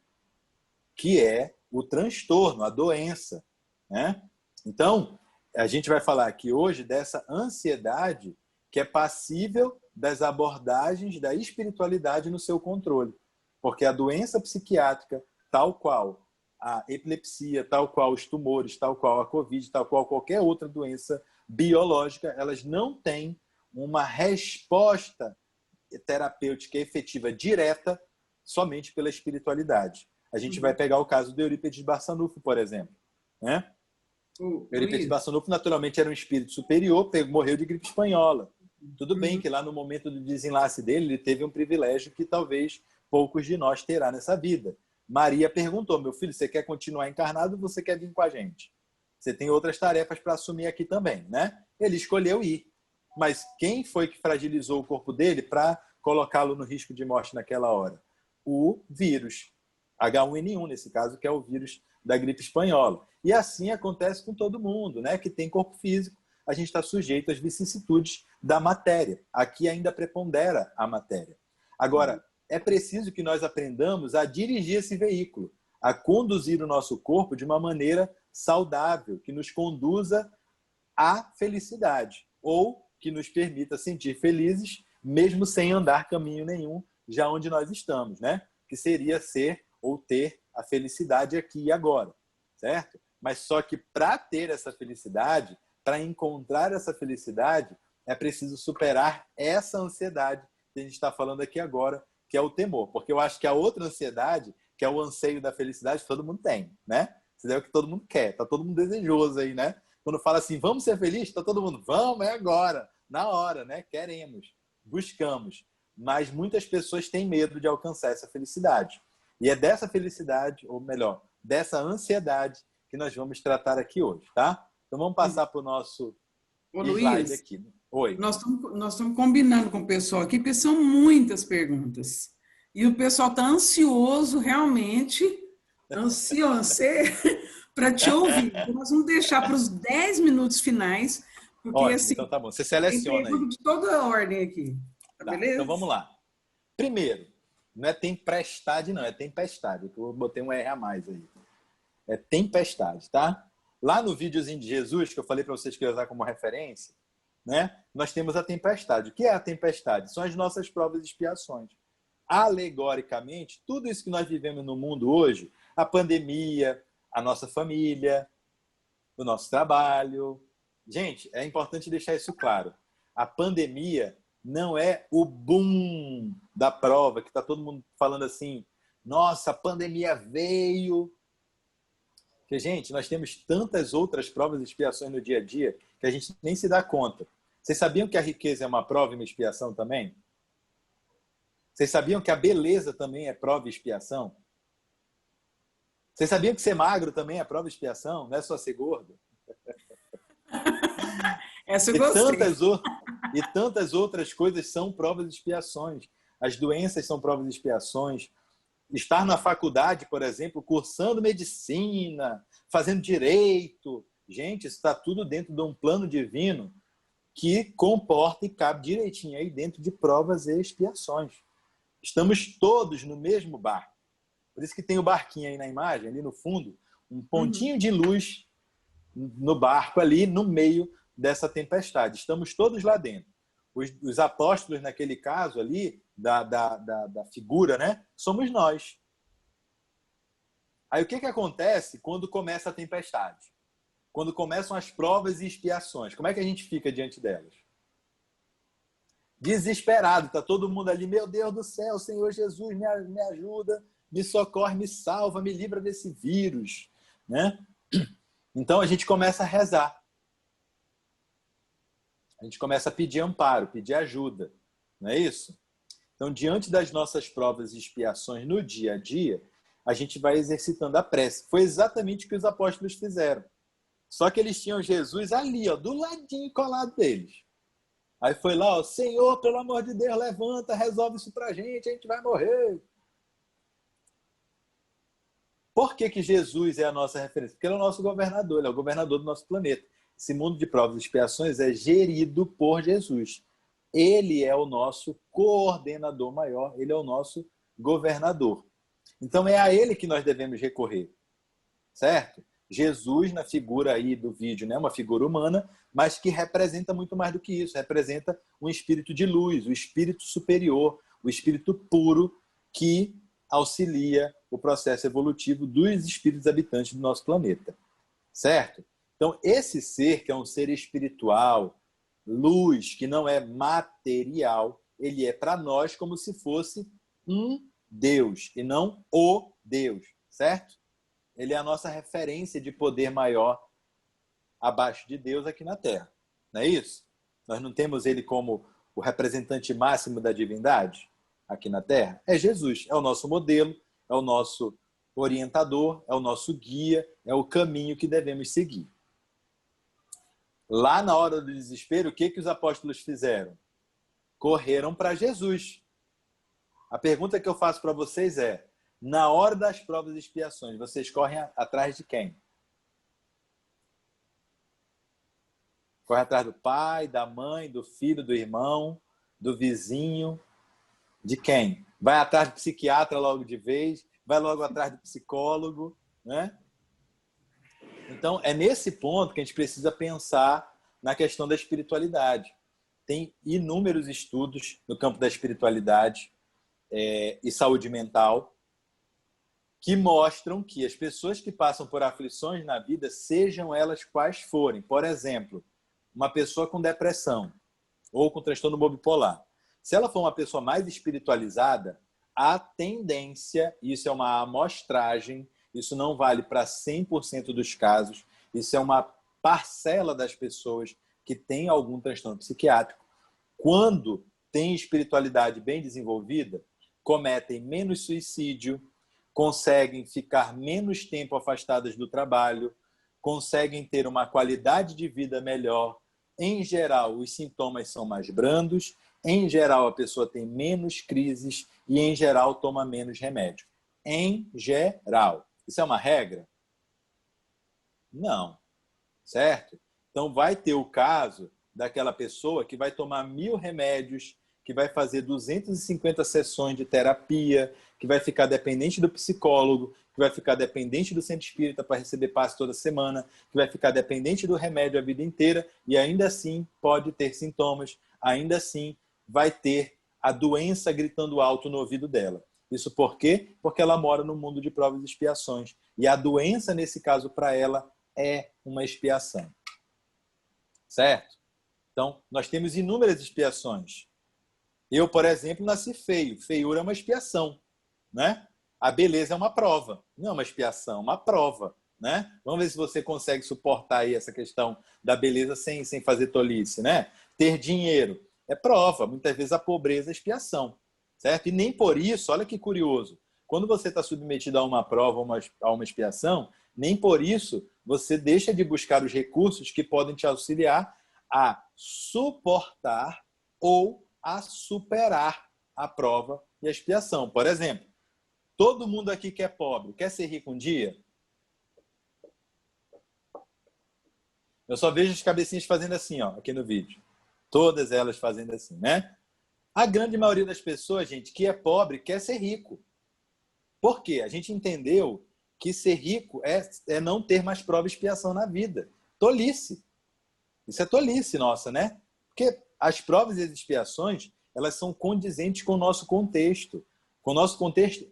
que é o transtorno, a doença. Né? Então, a gente vai falar aqui hoje dessa ansiedade que é passível das abordagens da espiritualidade no seu controle. Porque a doença psiquiátrica, tal qual a epilepsia, tal qual os tumores, tal qual a Covid, tal qual qualquer outra doença biológica, elas não têm uma resposta terapêutica efetiva direta somente pela espiritualidade. A gente vai pegar o caso do Eurípides Barçanufo, por exemplo. Né? Eurípides Barçanufo, naturalmente, era um espírito superior, morreu de gripe espanhola. Tudo bem que lá no momento do desenlace dele, ele teve um privilégio que talvez poucos de nós terá nessa vida. Maria perguntou, meu filho, você quer continuar encarnado ou você quer vir com a gente? Você tem outras tarefas para assumir aqui também, né? Ele escolheu ir. Mas quem foi que fragilizou o corpo dele para colocá-lo no risco de morte naquela hora? O vírus. H1N1, nesse caso, que é o vírus da gripe espanhola. E assim acontece com todo mundo, né? Que tem corpo físico, a gente está sujeito às vicissitudes da matéria. Aqui ainda prepondera a matéria. Agora, é preciso que nós aprendamos a dirigir esse veículo, a conduzir o nosso corpo de uma maneira saudável, que nos conduza à felicidade, ou que nos permita sentir felizes, mesmo sem andar caminho nenhum, já onde nós estamos, né? Que seria ser ou ter a felicidade aqui e agora, certo? Mas só que para ter essa felicidade, para encontrar essa felicidade, é preciso superar essa ansiedade que a gente está falando aqui agora, que é o temor. Porque eu acho que a outra ansiedade, que é o anseio da felicidade, todo mundo tem, né? Isso é o que todo mundo quer, tá todo mundo desejoso aí, né? Quando fala assim, vamos ser felizes, está todo mundo, vamos, é agora, na hora, né? Queremos, buscamos. Mas muitas pessoas têm medo de alcançar essa felicidade. E é dessa felicidade, ou melhor, dessa ansiedade que nós vamos tratar aqui hoje, tá? Então vamos passar para o nosso slide Luiz, aqui. Oi. nós estamos combinando com o pessoal aqui, porque são muitas perguntas. E o pessoal está ansioso, realmente, ansioso para te ouvir. Então, nós vamos deixar para os 10 minutos finais, porque Ótimo, assim, então tá bom. Você tem seleciona aí. pergunta de toda a ordem aqui. Tá, Tá, beleza? então vamos lá. Primeiro, não é tempestade, não, é tempestade. Eu botei um R a mais aí. É tempestade, tá? Lá no videozinho de Jesus, que eu falei para vocês que eu ia usar como referência, né? Nós temos a tempestade. O que é a tempestade? São as nossas provas e expiações. Alegoricamente, tudo isso que nós vivemos no mundo hoje, a pandemia, a nossa família, o nosso trabalho. Gente, é importante deixar isso claro. A pandemia não é o boom da prova, que está todo mundo falando assim, nossa, a pandemia veio. Porque, gente, nós temos tantas outras provas e expiações no dia a dia que a gente nem se dá conta. Vocês sabiam que a riqueza é uma prova e uma expiação também? Vocês sabiam que a beleza também é prova e expiação? Vocês sabiam que ser magro também é prova e expiação? Não é só ser gordo? Essa eu gostei. E tantas outras coisas são provas e expiações. As doenças são provas e expiações. Estar na faculdade, por exemplo, cursando medicina, fazendo direito. Gente, isso está tudo dentro de um plano divino que comporta e cabe direitinho aí dentro de provas e expiações. Estamos todos no mesmo barco. Por isso que tem o barquinho aí na imagem, ali no fundo, um pontinho de luz no barco ali, no meio dessa tempestade. Estamos todos lá dentro. Os apóstolos, naquele caso ali, da figura, né? Somos nós. Aí o que acontece quando começa a tempestade? Quando começam as provas e expiações, como é que a gente fica diante delas? Desesperado, está todo mundo ali, meu Deus do céu, Senhor Jesus, me ajuda, me socorre, me salva, me livra desse vírus, né? Então a gente começa a rezar. A gente começa a pedir amparo, pedir ajuda, não é isso? Então, diante das nossas provas e expiações no dia a dia, a gente vai exercitando a prece. Foi exatamente o que os apóstolos fizeram. Só que eles tinham Jesus ali, ó, do ladinho colado deles. Aí foi lá, ó, Senhor, pelo amor de Deus, levanta, resolve isso pra gente, a gente vai morrer. Por que Jesus é a nossa referência? Porque ele é o nosso governador, ele é o governador do nosso planeta. Esse mundo de provas e expiações é gerido por Jesus. Ele é o nosso coordenador maior, ele é o nosso governador. Então é a ele que nós devemos recorrer, certo? Jesus, na figura aí do vídeo, né, uma figura humana, mas que representa muito mais do que isso, representa um espírito de luz, o espírito superior, o espírito puro que auxilia o processo evolutivo dos espíritos habitantes do nosso planeta, certo? Então, esse ser, que é um ser espiritual, luz, que não é material, ele é para nós como se fosse um Deus, e não o Deus, certo? Ele é a nossa referência de poder maior abaixo de Deus aqui na Terra, não é isso? Nós não temos ele como o representante máximo da divindade aqui na Terra? É Jesus, é o nosso modelo, é o nosso orientador, é o nosso guia, é o caminho que devemos seguir. Lá na hora do desespero, o que os apóstolos fizeram? Correram para Jesus. A pergunta que eu faço para vocês é, na hora das provas e expiações, vocês correm atrás de quem? Corre atrás do pai, da mãe, do filho, do irmão, do vizinho, de quem? Vai atrás do psiquiatra logo de vez, vai logo atrás do psicólogo, né? Então, é nesse ponto que a gente precisa pensar na questão da espiritualidade. Tem inúmeros estudos no campo da espiritualidade e saúde mental que mostram que as pessoas que passam por aflições na vida, sejam elas quais forem, por exemplo, uma pessoa com depressão ou com transtorno bipolar, se ela for uma pessoa mais espiritualizada, a tendência, isso é uma amostragem, isso não vale para 100% dos casos, isso é uma parcela das pessoas que têm algum transtorno psiquiátrico, quando têm espiritualidade bem desenvolvida, cometem menos suicídio, conseguem ficar menos tempo afastadas do trabalho, conseguem ter uma qualidade de vida melhor. Em geral, os sintomas são mais brandos, em geral, a pessoa tem menos crises e, em geral, toma menos remédio. Em geral. Isso é uma regra? Não. Certo? Então, vai ter o caso daquela pessoa que vai tomar 1000 remédios, que vai fazer 250 sessões de terapia, que vai ficar dependente do psicólogo, que vai ficar dependente do centro espírita para receber passe toda semana, que vai ficar dependente do remédio a vida inteira e ainda assim pode ter sintomas, ainda assim vai ter a doença gritando alto no ouvido dela. Isso por quê? Porque ela mora no mundo de provas e expiações. E a doença, nesse caso, para ela, é uma expiação. Certo? Então, nós temos inúmeras expiações. Eu, por exemplo, nasci feio. Feiura é uma expiação, né? A beleza é uma prova. Não é uma expiação, é uma prova, né? Vamos ver se você consegue suportar aí essa questão da beleza sem fazer tolice, né? Ter dinheiro é prova. Muitas vezes a pobreza é expiação, certo? E nem por isso, olha que curioso, quando você está submetido a uma prova, a uma expiação, nem por isso você deixa de buscar os recursos que podem te auxiliar a suportar ou a superar a prova e a expiação. Por exemplo, todo mundo aqui que é pobre quer ser rico um dia? Eu só vejo as cabecinhas fazendo assim, ó, aqui no vídeo. Todas elas fazendo assim, né? A grande maioria das pessoas, gente, que é pobre quer ser rico. Por quê? A gente entendeu que ser rico é não ter mais prova e expiação na vida. Tolice. Isso é tolice nossa, né? Porque as provas e as expiações, elas são condizentes com o nosso contexto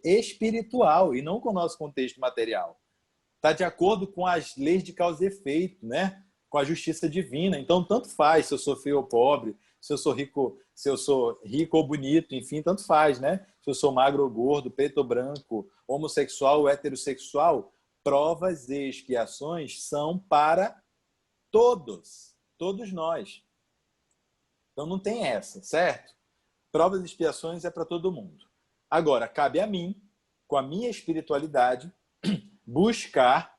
espiritual e não com o nosso contexto material. Está de acordo com as leis de causa e efeito, né? Com a justiça divina. Então, tanto faz se eu sou feio ou pobre, se eu sou rico ou bonito, enfim, tanto faz, né? Se eu sou magro ou gordo, preto ou branco, homossexual ou heterossexual, provas e expiações são para todos nós. Então não tem essa, certo? Provas e expiações é para todo mundo. Agora, cabe a mim, com a minha espiritualidade, buscar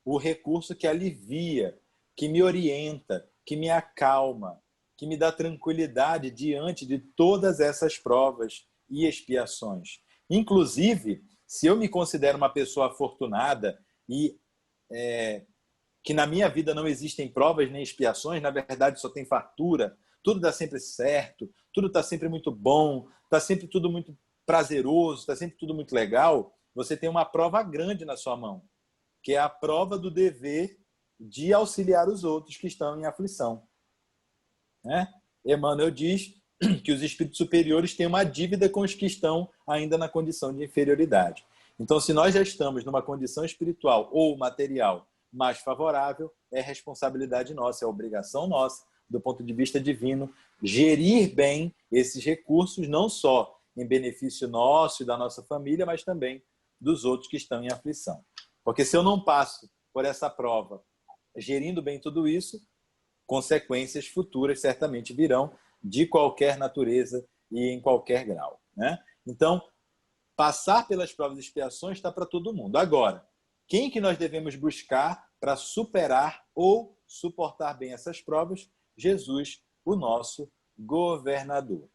o recurso que alivia, que me orienta, que me acalma, que me dá tranquilidade diante de todas essas provas e expiações. Inclusive, se eu me considero uma pessoa afortunada e que na minha vida não existem provas nem expiações, na verdade só tem fartura, tudo dá sempre certo, tudo está sempre muito bom, está sempre tudo muito prazeroso, está sempre tudo muito legal, você tem uma prova grande na sua mão, que é a prova do dever de auxiliar os outros que estão em aflição. Né? Emmanuel diz que os espíritos superiores têm uma dívida com os que estão ainda na condição de inferioridade. Então, se nós já estamos numa condição espiritual ou material mais favorável, é responsabilidade nossa, é obrigação nossa, do ponto de vista divino, gerir bem esses recursos, não só em benefício nosso e da nossa família, mas também dos outros que estão em aflição. Porque se eu não passo por essa prova gerindo bem tudo isso, consequências futuras certamente virão de qualquer natureza e em qualquer grau. Né? Então, passar pelas provas e expiações está para todo mundo. Agora, quem que nós devemos buscar para superar ou suportar bem essas provas? Jesus, o nosso governador.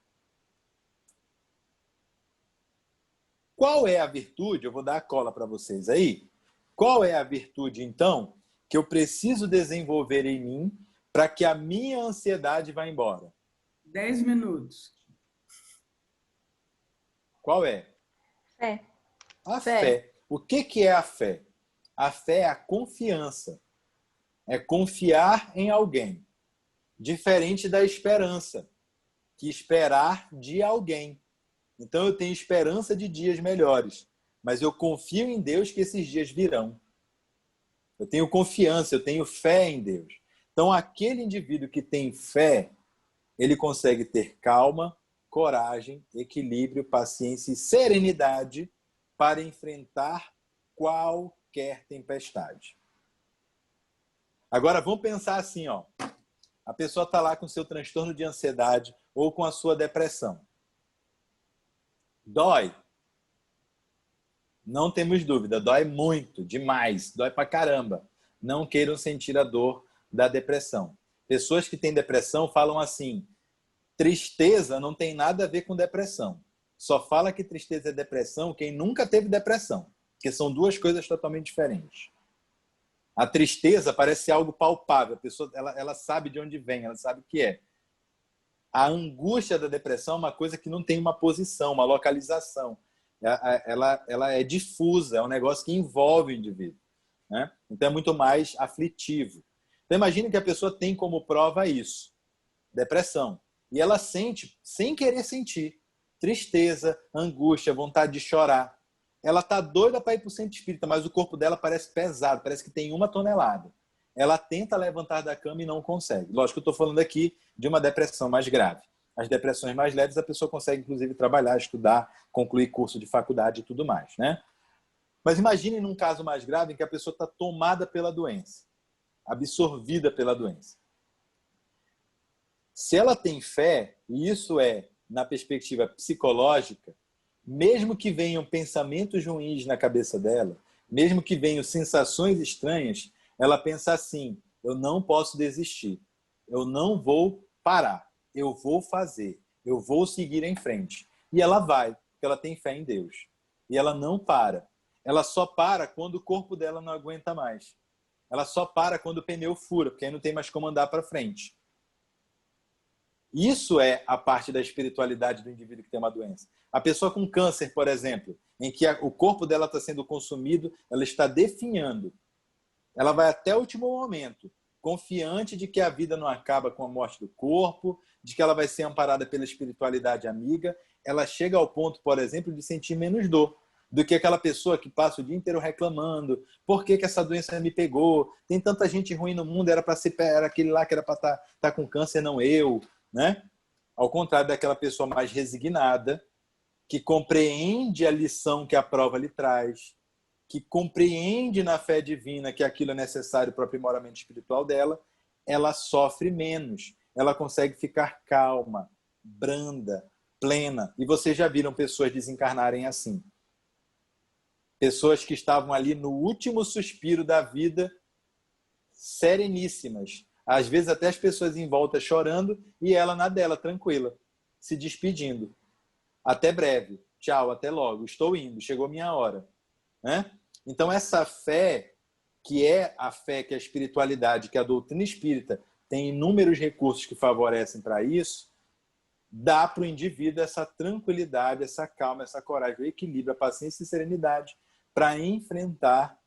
Qual é a virtude? Eu vou dar a cola para vocês aí. Qual é a virtude, então, que eu preciso desenvolver em mim para que a minha ansiedade vá embora? 10 minutos. Qual é? Fé. A fé. O que é a fé? A fé é a confiança. É confiar em alguém. Diferente da esperança, que esperar de alguém. Então eu tenho esperança de dias melhores, mas eu confio em Deus que esses dias virão. Eu tenho confiança, eu tenho fé em Deus. Então aquele indivíduo que tem fé, ele consegue ter calma, coragem, equilíbrio, paciência e serenidade para enfrentar qualquer tempestade. Agora, vamos pensar assim, ó. A pessoa está lá com o seu transtorno de ansiedade ou com a sua depressão. Dói? Não temos dúvida, dói muito, demais, dói pra caramba. Não queiram sentir a dor da depressão. Pessoas que têm depressão falam assim, tristeza não tem nada a ver com depressão. Só fala que tristeza é depressão quem nunca teve depressão, porque são duas coisas totalmente diferentes. A tristeza parece algo palpável, a pessoa ela sabe de onde vem, ela sabe o que é. A angústia da depressão é uma coisa que não tem uma posição, uma localização. Ela é difusa, é um negócio que envolve o indivíduo, né? Então é muito mais aflitivo. Então imagine que a pessoa tem como prova isso, depressão. E ela sente, sem querer sentir, tristeza, angústia, vontade de chorar. Ela está doida para ir para o centro espírita, mas o corpo dela parece pesado, parece que tem 1 tonelada. Ela tenta levantar da cama e não consegue. Lógico que eu estou falando aqui de uma depressão mais grave. As depressões mais leves a pessoa consegue, inclusive, trabalhar, estudar, concluir curso de faculdade e tudo mais, né? Mas imagine num caso mais grave em que a pessoa está tomada pela doença, absorvida pela doença. Se ela tem fé, e isso é na perspectiva psicológica, mesmo que venham pensamentos ruins na cabeça dela, mesmo que venham sensações estranhas, ela pensa assim, eu não posso desistir, eu não vou parar, eu vou fazer, eu vou seguir em frente. E ela vai, porque ela tem fé em Deus. E ela não para. Ela só para quando o corpo dela não aguenta mais. Ela só para quando o pneu fura, porque aí não tem mais como andar para frente. Isso é a parte da espiritualidade do indivíduo que tem uma doença. A pessoa com câncer, por exemplo, em que o corpo dela está sendo consumido, ela está definhando. Ela vai até o último momento, confiante de que a vida não acaba com a morte do corpo, de que ela vai ser amparada pela espiritualidade amiga. Ela chega ao ponto, por exemplo, de sentir menos dor do que aquela pessoa que passa o dia inteiro reclamando. Por que essa doença me pegou? Tem tanta gente ruim no mundo, era aquele lá que era para estar com câncer, não eu. Né? Ao contrário daquela pessoa mais resignada, que compreende a lição que a prova lhe traz, que compreende na fé divina que aquilo é necessário para o aprimoramento espiritual dela, ela sofre menos, ela consegue ficar calma, branda, plena. E vocês já viram pessoas desencarnarem assim. Pessoas que estavam ali no último suspiro da vida, sereníssimas. Às vezes até as pessoas em volta chorando e ela na dela, tranquila, se despedindo. Até breve. Tchau, até logo. Estou indo, chegou minha hora. Né? Então essa fé, que é a fé, que é a espiritualidade, que a doutrina espírita tem inúmeros recursos que favorecem para isso, dá para o indivíduo essa tranquilidade, essa calma, essa coragem, o equilíbrio, a paciência e serenidade para enfrentar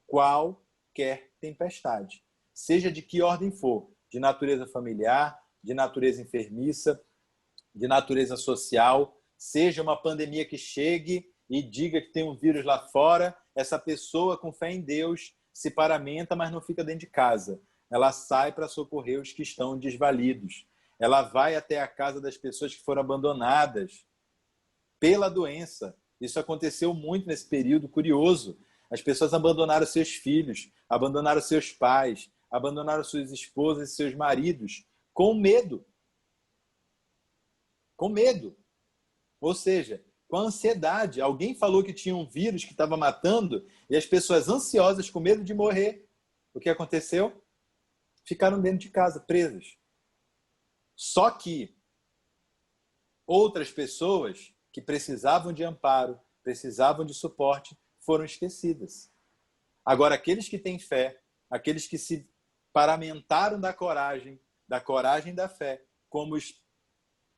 qualquer tempestade. Seja de que ordem for, de natureza familiar, de natureza enfermiça, de natureza social, seja uma pandemia que chegue e diga que tem um vírus lá fora, essa pessoa com fé em Deus se paramenta, mas não fica dentro de casa. Ela sai para socorrer os que estão desvalidos. Ela vai até a casa das pessoas que foram abandonadas pela doença. Isso aconteceu muito nesse período curioso. As pessoas abandonaram seus filhos, abandonaram seus pais, abandonaram suas esposas e seus maridos com medo. Com medo. Ou seja, com ansiedade. Alguém falou que tinha um vírus que estava matando e as pessoas ansiosas, com medo de morrer. O que aconteceu? Ficaram dentro de casa, presas. Só que outras pessoas que precisavam de amparo, precisavam de suporte, foram esquecidas. Agora, aqueles que têm fé, aqueles que se paramentaram da coragem da fé, como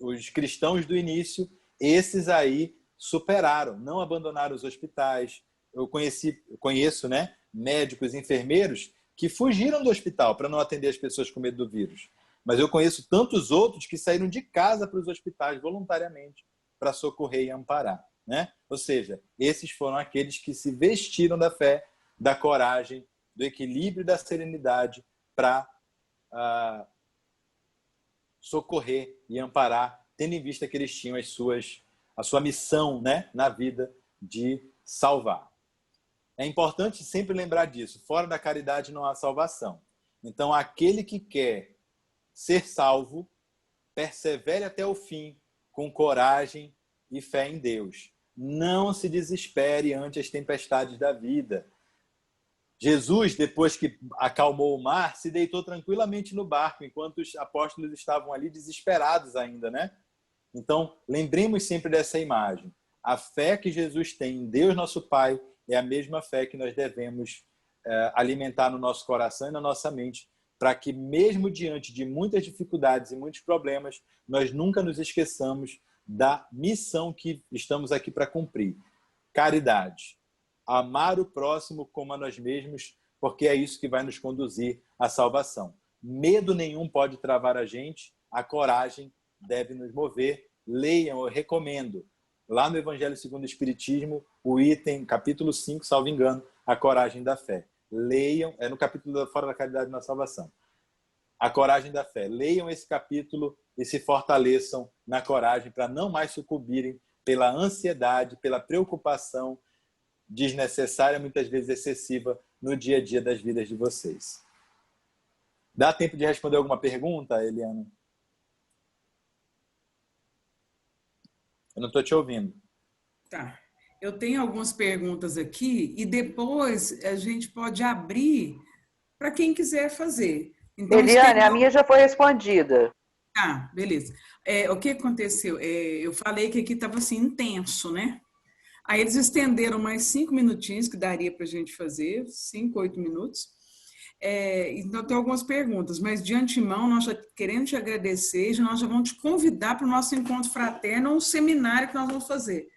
os cristãos do início, esses aí superaram, não abandonaram os hospitais. Eu conheço, né, médicos, enfermeiros que fugiram do hospital para não atender as pessoas com medo do vírus. Mas eu conheço tantos outros que saíram de casa para os hospitais voluntariamente para socorrer e amparar. Né? Ou seja, esses foram aqueles que se vestiram da fé, da coragem, do equilíbrio e da serenidade para socorrer e amparar, tendo em vista que eles tinham a sua missão, né, na vida de salvar. É importante sempre lembrar disso. Fora da caridade não há salvação. Então, aquele que quer ser salvo, persevere até o fim, com coragem e fé em Deus. Não se desespere ante as tempestades da vida. Jesus, depois que acalmou o mar, se deitou tranquilamente no barco, enquanto os apóstolos estavam ali desesperados ainda, né? Então, lembremos sempre dessa imagem. A fé que Jesus tem em Deus, nosso Pai, é a mesma fé que nós devemos alimentar no nosso coração e na nossa mente, para que, mesmo diante de muitas dificuldades e muitos problemas, nós nunca nos esqueçamos da missão que estamos aqui para cumprir. Caridade. Amar o próximo como a nós mesmos, porque é isso que vai nos conduzir à salvação. Medo nenhum pode travar a gente, a coragem deve nos mover. Leiam, eu recomendo. Lá no Evangelho segundo o Espiritismo, o item, capítulo 5, salvo engano, a coragem da fé. Leiam, é no capítulo Fora da Caridade na Salvação. A coragem da fé. Leiam esse capítulo e se fortaleçam na coragem para não mais sucumbirem pela ansiedade, pela preocupação desnecessária, muitas vezes excessiva, no dia a dia das vidas de vocês. Dá tempo de responder alguma pergunta, Eliana? Eu não estou te ouvindo. Tá. Eu tenho algumas perguntas aqui e depois a gente pode abrir para quem quiser fazer. Então, Eliane, a minha já foi respondida. Ah, beleza. O que aconteceu? Eu falei que aqui estava assim, intenso, né? Aí eles estenderam mais 5 minutinhos, que daria para a gente fazer, 5, 8 minutos. Então, tem algumas perguntas, mas de antemão, nós já queremos te agradecer, nós já vamos te convidar para o nosso encontro fraterno, um seminário que nós vamos fazer.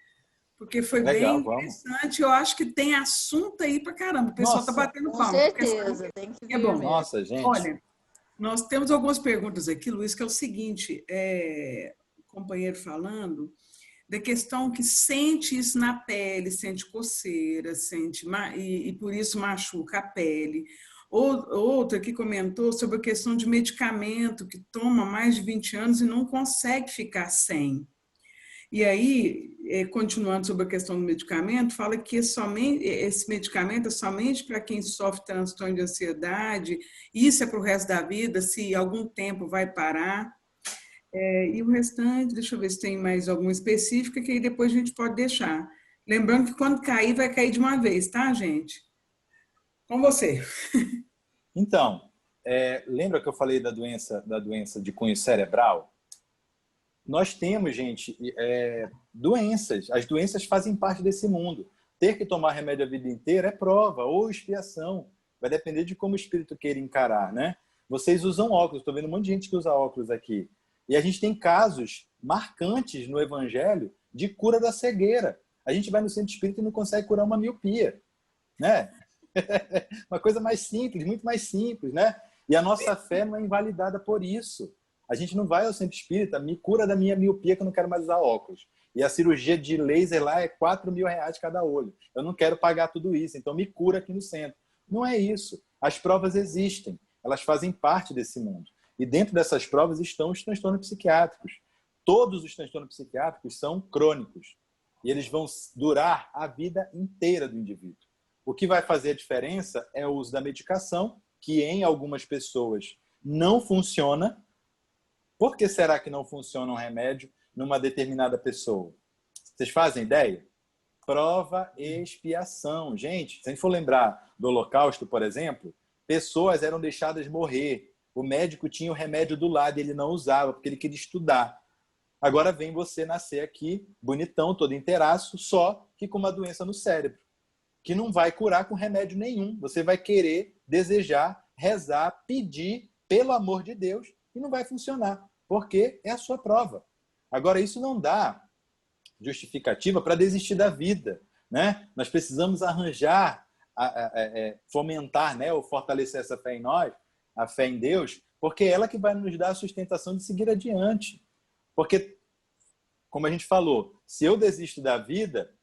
Porque foi legal, bem interessante. Eu acho que tem assunto aí para caramba. O pessoal está batendo palma. Com certeza, tem que ver. É bom. Mesmo. Nossa, gente. Olha, nós temos algumas perguntas aqui, Luiz, que é o seguinte, o companheiro falando da questão que sente isso na pele, sente coceira, e por isso machuca a pele. Outra que comentou sobre a questão de medicamento, que toma mais de 20 anos e não consegue ficar sem. E aí, continuando sobre a questão do medicamento, fala que esse medicamento é somente para quem sofre transtorno de ansiedade, isso é para o resto da vida, se algum tempo vai parar. E o restante, deixa eu ver se tem mais alguma específica, que aí depois a gente pode deixar. Lembrando que quando cair, vai cair de uma vez, tá, gente? Com você. Então, lembra que eu falei da doença de cunho cerebral? Nós temos, gente, doenças. As doenças fazem parte desse mundo. Ter que tomar remédio a vida inteira é prova ou expiação. Vai depender de como o espírito queira encarar, né? Vocês usam óculos. Estou vendo um monte de gente que usa óculos aqui. E a gente tem casos marcantes no Evangelho de cura da cegueira. A gente vai no centro espírita e não consegue curar uma miopia, né? Uma coisa mais simples, muito mais simples, né? E a nossa fé não é invalidada por isso. A gente não vai ao centro espírita, me cura da minha miopia que eu não quero mais usar óculos. E a cirurgia de laser lá é R$4.000 cada olho. Eu não quero pagar tudo isso, então me cura aqui no centro. Não é isso. As provas existem, elas fazem parte desse mundo. E dentro dessas provas estão os transtornos psiquiátricos. Todos os transtornos psiquiátricos são crônicos. E eles vão durar a vida inteira do indivíduo. O que vai fazer a diferença é o uso da medicação, que em algumas pessoas não funciona. Por que será que não funciona um remédio numa determinada pessoa? Vocês fazem ideia? Prova e expiação. Gente, se a gente for lembrar do Holocausto, por exemplo, pessoas eram deixadas morrer. O médico tinha o remédio do lado e ele não usava, porque ele queria estudar. Agora vem você nascer aqui, bonitão, todo inteiraço, só que com uma doença no cérebro, que não vai curar com remédio nenhum. Você vai querer, desejar, rezar, pedir, pelo amor de Deus, e não vai funcionar, porque é a sua prova. Agora, isso não dá justificativa para desistir da vida, né? Nós precisamos arranjar, fomentar, né, ou fortalecer essa fé em nós, a fé em Deus, porque é ela que vai nos dar a sustentação de seguir adiante. Porque, como a gente falou, se eu desisto da vida,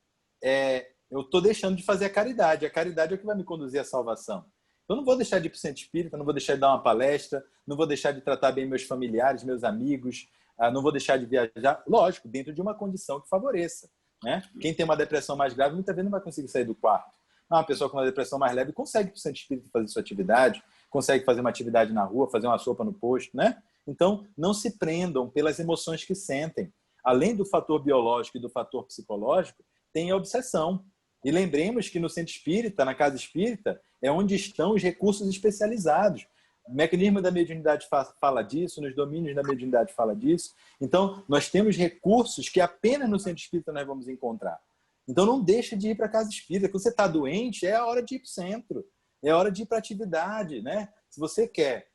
eu estou deixando de fazer a caridade. A caridade é o que vai me conduzir à salvação. Eu não vou deixar de ir para o centro espírita, não vou deixar de dar uma palestra, não vou deixar de tratar bem meus familiares, meus amigos, não vou deixar de viajar, lógico, dentro de uma condição que favoreça, né? Quem tem uma depressão mais grave muitas vezes não vai conseguir sair do quarto. Uma pessoa com uma depressão mais leve consegue ir para o centro espírita fazer sua atividade, consegue fazer uma atividade na rua, fazer uma sopa no posto, né? Então, não se prendam pelas emoções que sentem. Além do fator biológico e do fator psicológico, tem a obsessão. E lembremos que no centro espírita, na casa espírita, é onde estão os recursos especializados. O mecanismo da mediunidade fala disso, nos domínios da mediunidade fala disso. Então, nós temos recursos que apenas no centro espírita nós vamos encontrar. Então, não deixa de ir para a casa espírita. Quando você está doente, é a hora de ir para o centro. É a hora de ir para a atividade, né? Se você quer,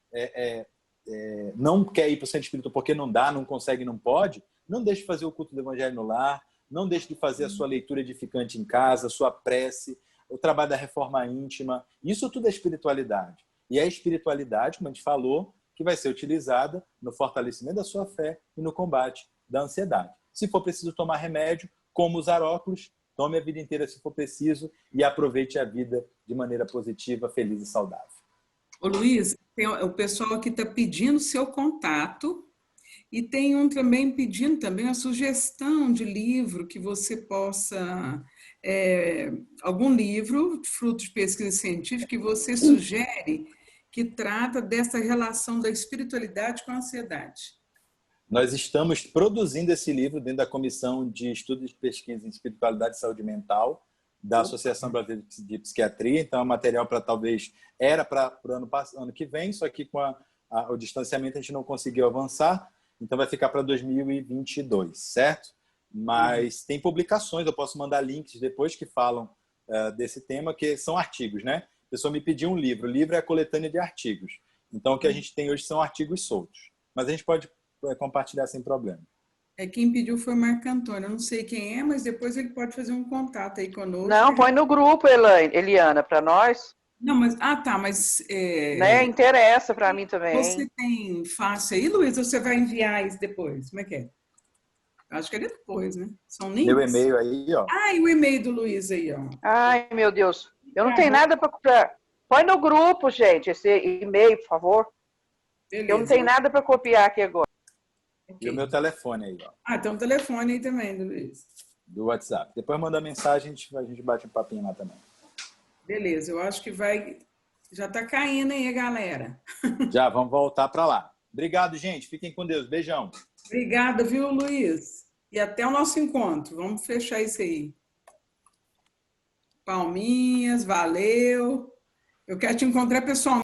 não quer ir para o centro espírita porque não dá, não consegue, não pode, não deixe de fazer o culto do evangelho no lar, não deixe de fazer a sua leitura edificante em casa, a sua prece, o trabalho da reforma íntima. Isso tudo é espiritualidade. E é a espiritualidade, como a gente falou, que vai ser utilizada no fortalecimento da sua fé e no combate da ansiedade. Se for preciso tomar remédio, como usar óculos, tome a vida inteira se for preciso e aproveite a vida de maneira positiva, feliz e saudável. Ô Luiz, o pessoal aqui está pedindo seu contato e tem um também pedindo também a sugestão de livro que você possa... algum livro, fruto de pesquisa científica, que você sugere que trata dessa relação da espiritualidade com a ansiedade. Nós estamos produzindo esse livro dentro da Comissão de Estudos e Pesquisa em Espiritualidade e Saúde Mental da Associação Brasileira de Psiquiatria. Então, é material para talvez... Era para o ano que vem, só que com o distanciamento a gente não conseguiu avançar. Então, vai ficar para 2022, certo? Mas tem publicações, eu posso mandar links depois que falam desse tema, que são artigos, né? A pessoa me pediu um livro. O livro é a coletânea de artigos. Então, o que a gente tem hoje são artigos soltos. Mas a gente pode compartilhar sem problema. Quem pediu foi o Marco Antônio. Eu não sei quem é, mas depois ele pode fazer um contato aí conosco. Não, põe no grupo, Eliana, para nós. Não, mas... mas... Né? Interessa para mim também. Você tem fácil aí, Luiz, ou você vai enviar isso depois? Como é que é? Acho que é depois, né? São links. Meu e-mail aí, ó. E o e-mail do Luiz aí, ó. Ai, meu Deus. Eu não tenho nada para... Põe no grupo, gente, esse e-mail, por favor. Beleza. Eu não tenho nada para copiar aqui agora. Okay. E o meu telefone aí, ó. Tem um telefone aí também, do Luiz. Do WhatsApp. Depois manda mensagem, a gente bate um papinho lá também. Beleza, eu acho que vai... Já tá caindo aí, galera. Já, vamos voltar para lá. Obrigado, gente. Fiquem com Deus. Beijão. Obrigada, viu, Luiz? E até o nosso encontro. Vamos fechar isso aí. Palminhas, valeu. Eu quero te encontrar pessoalmente.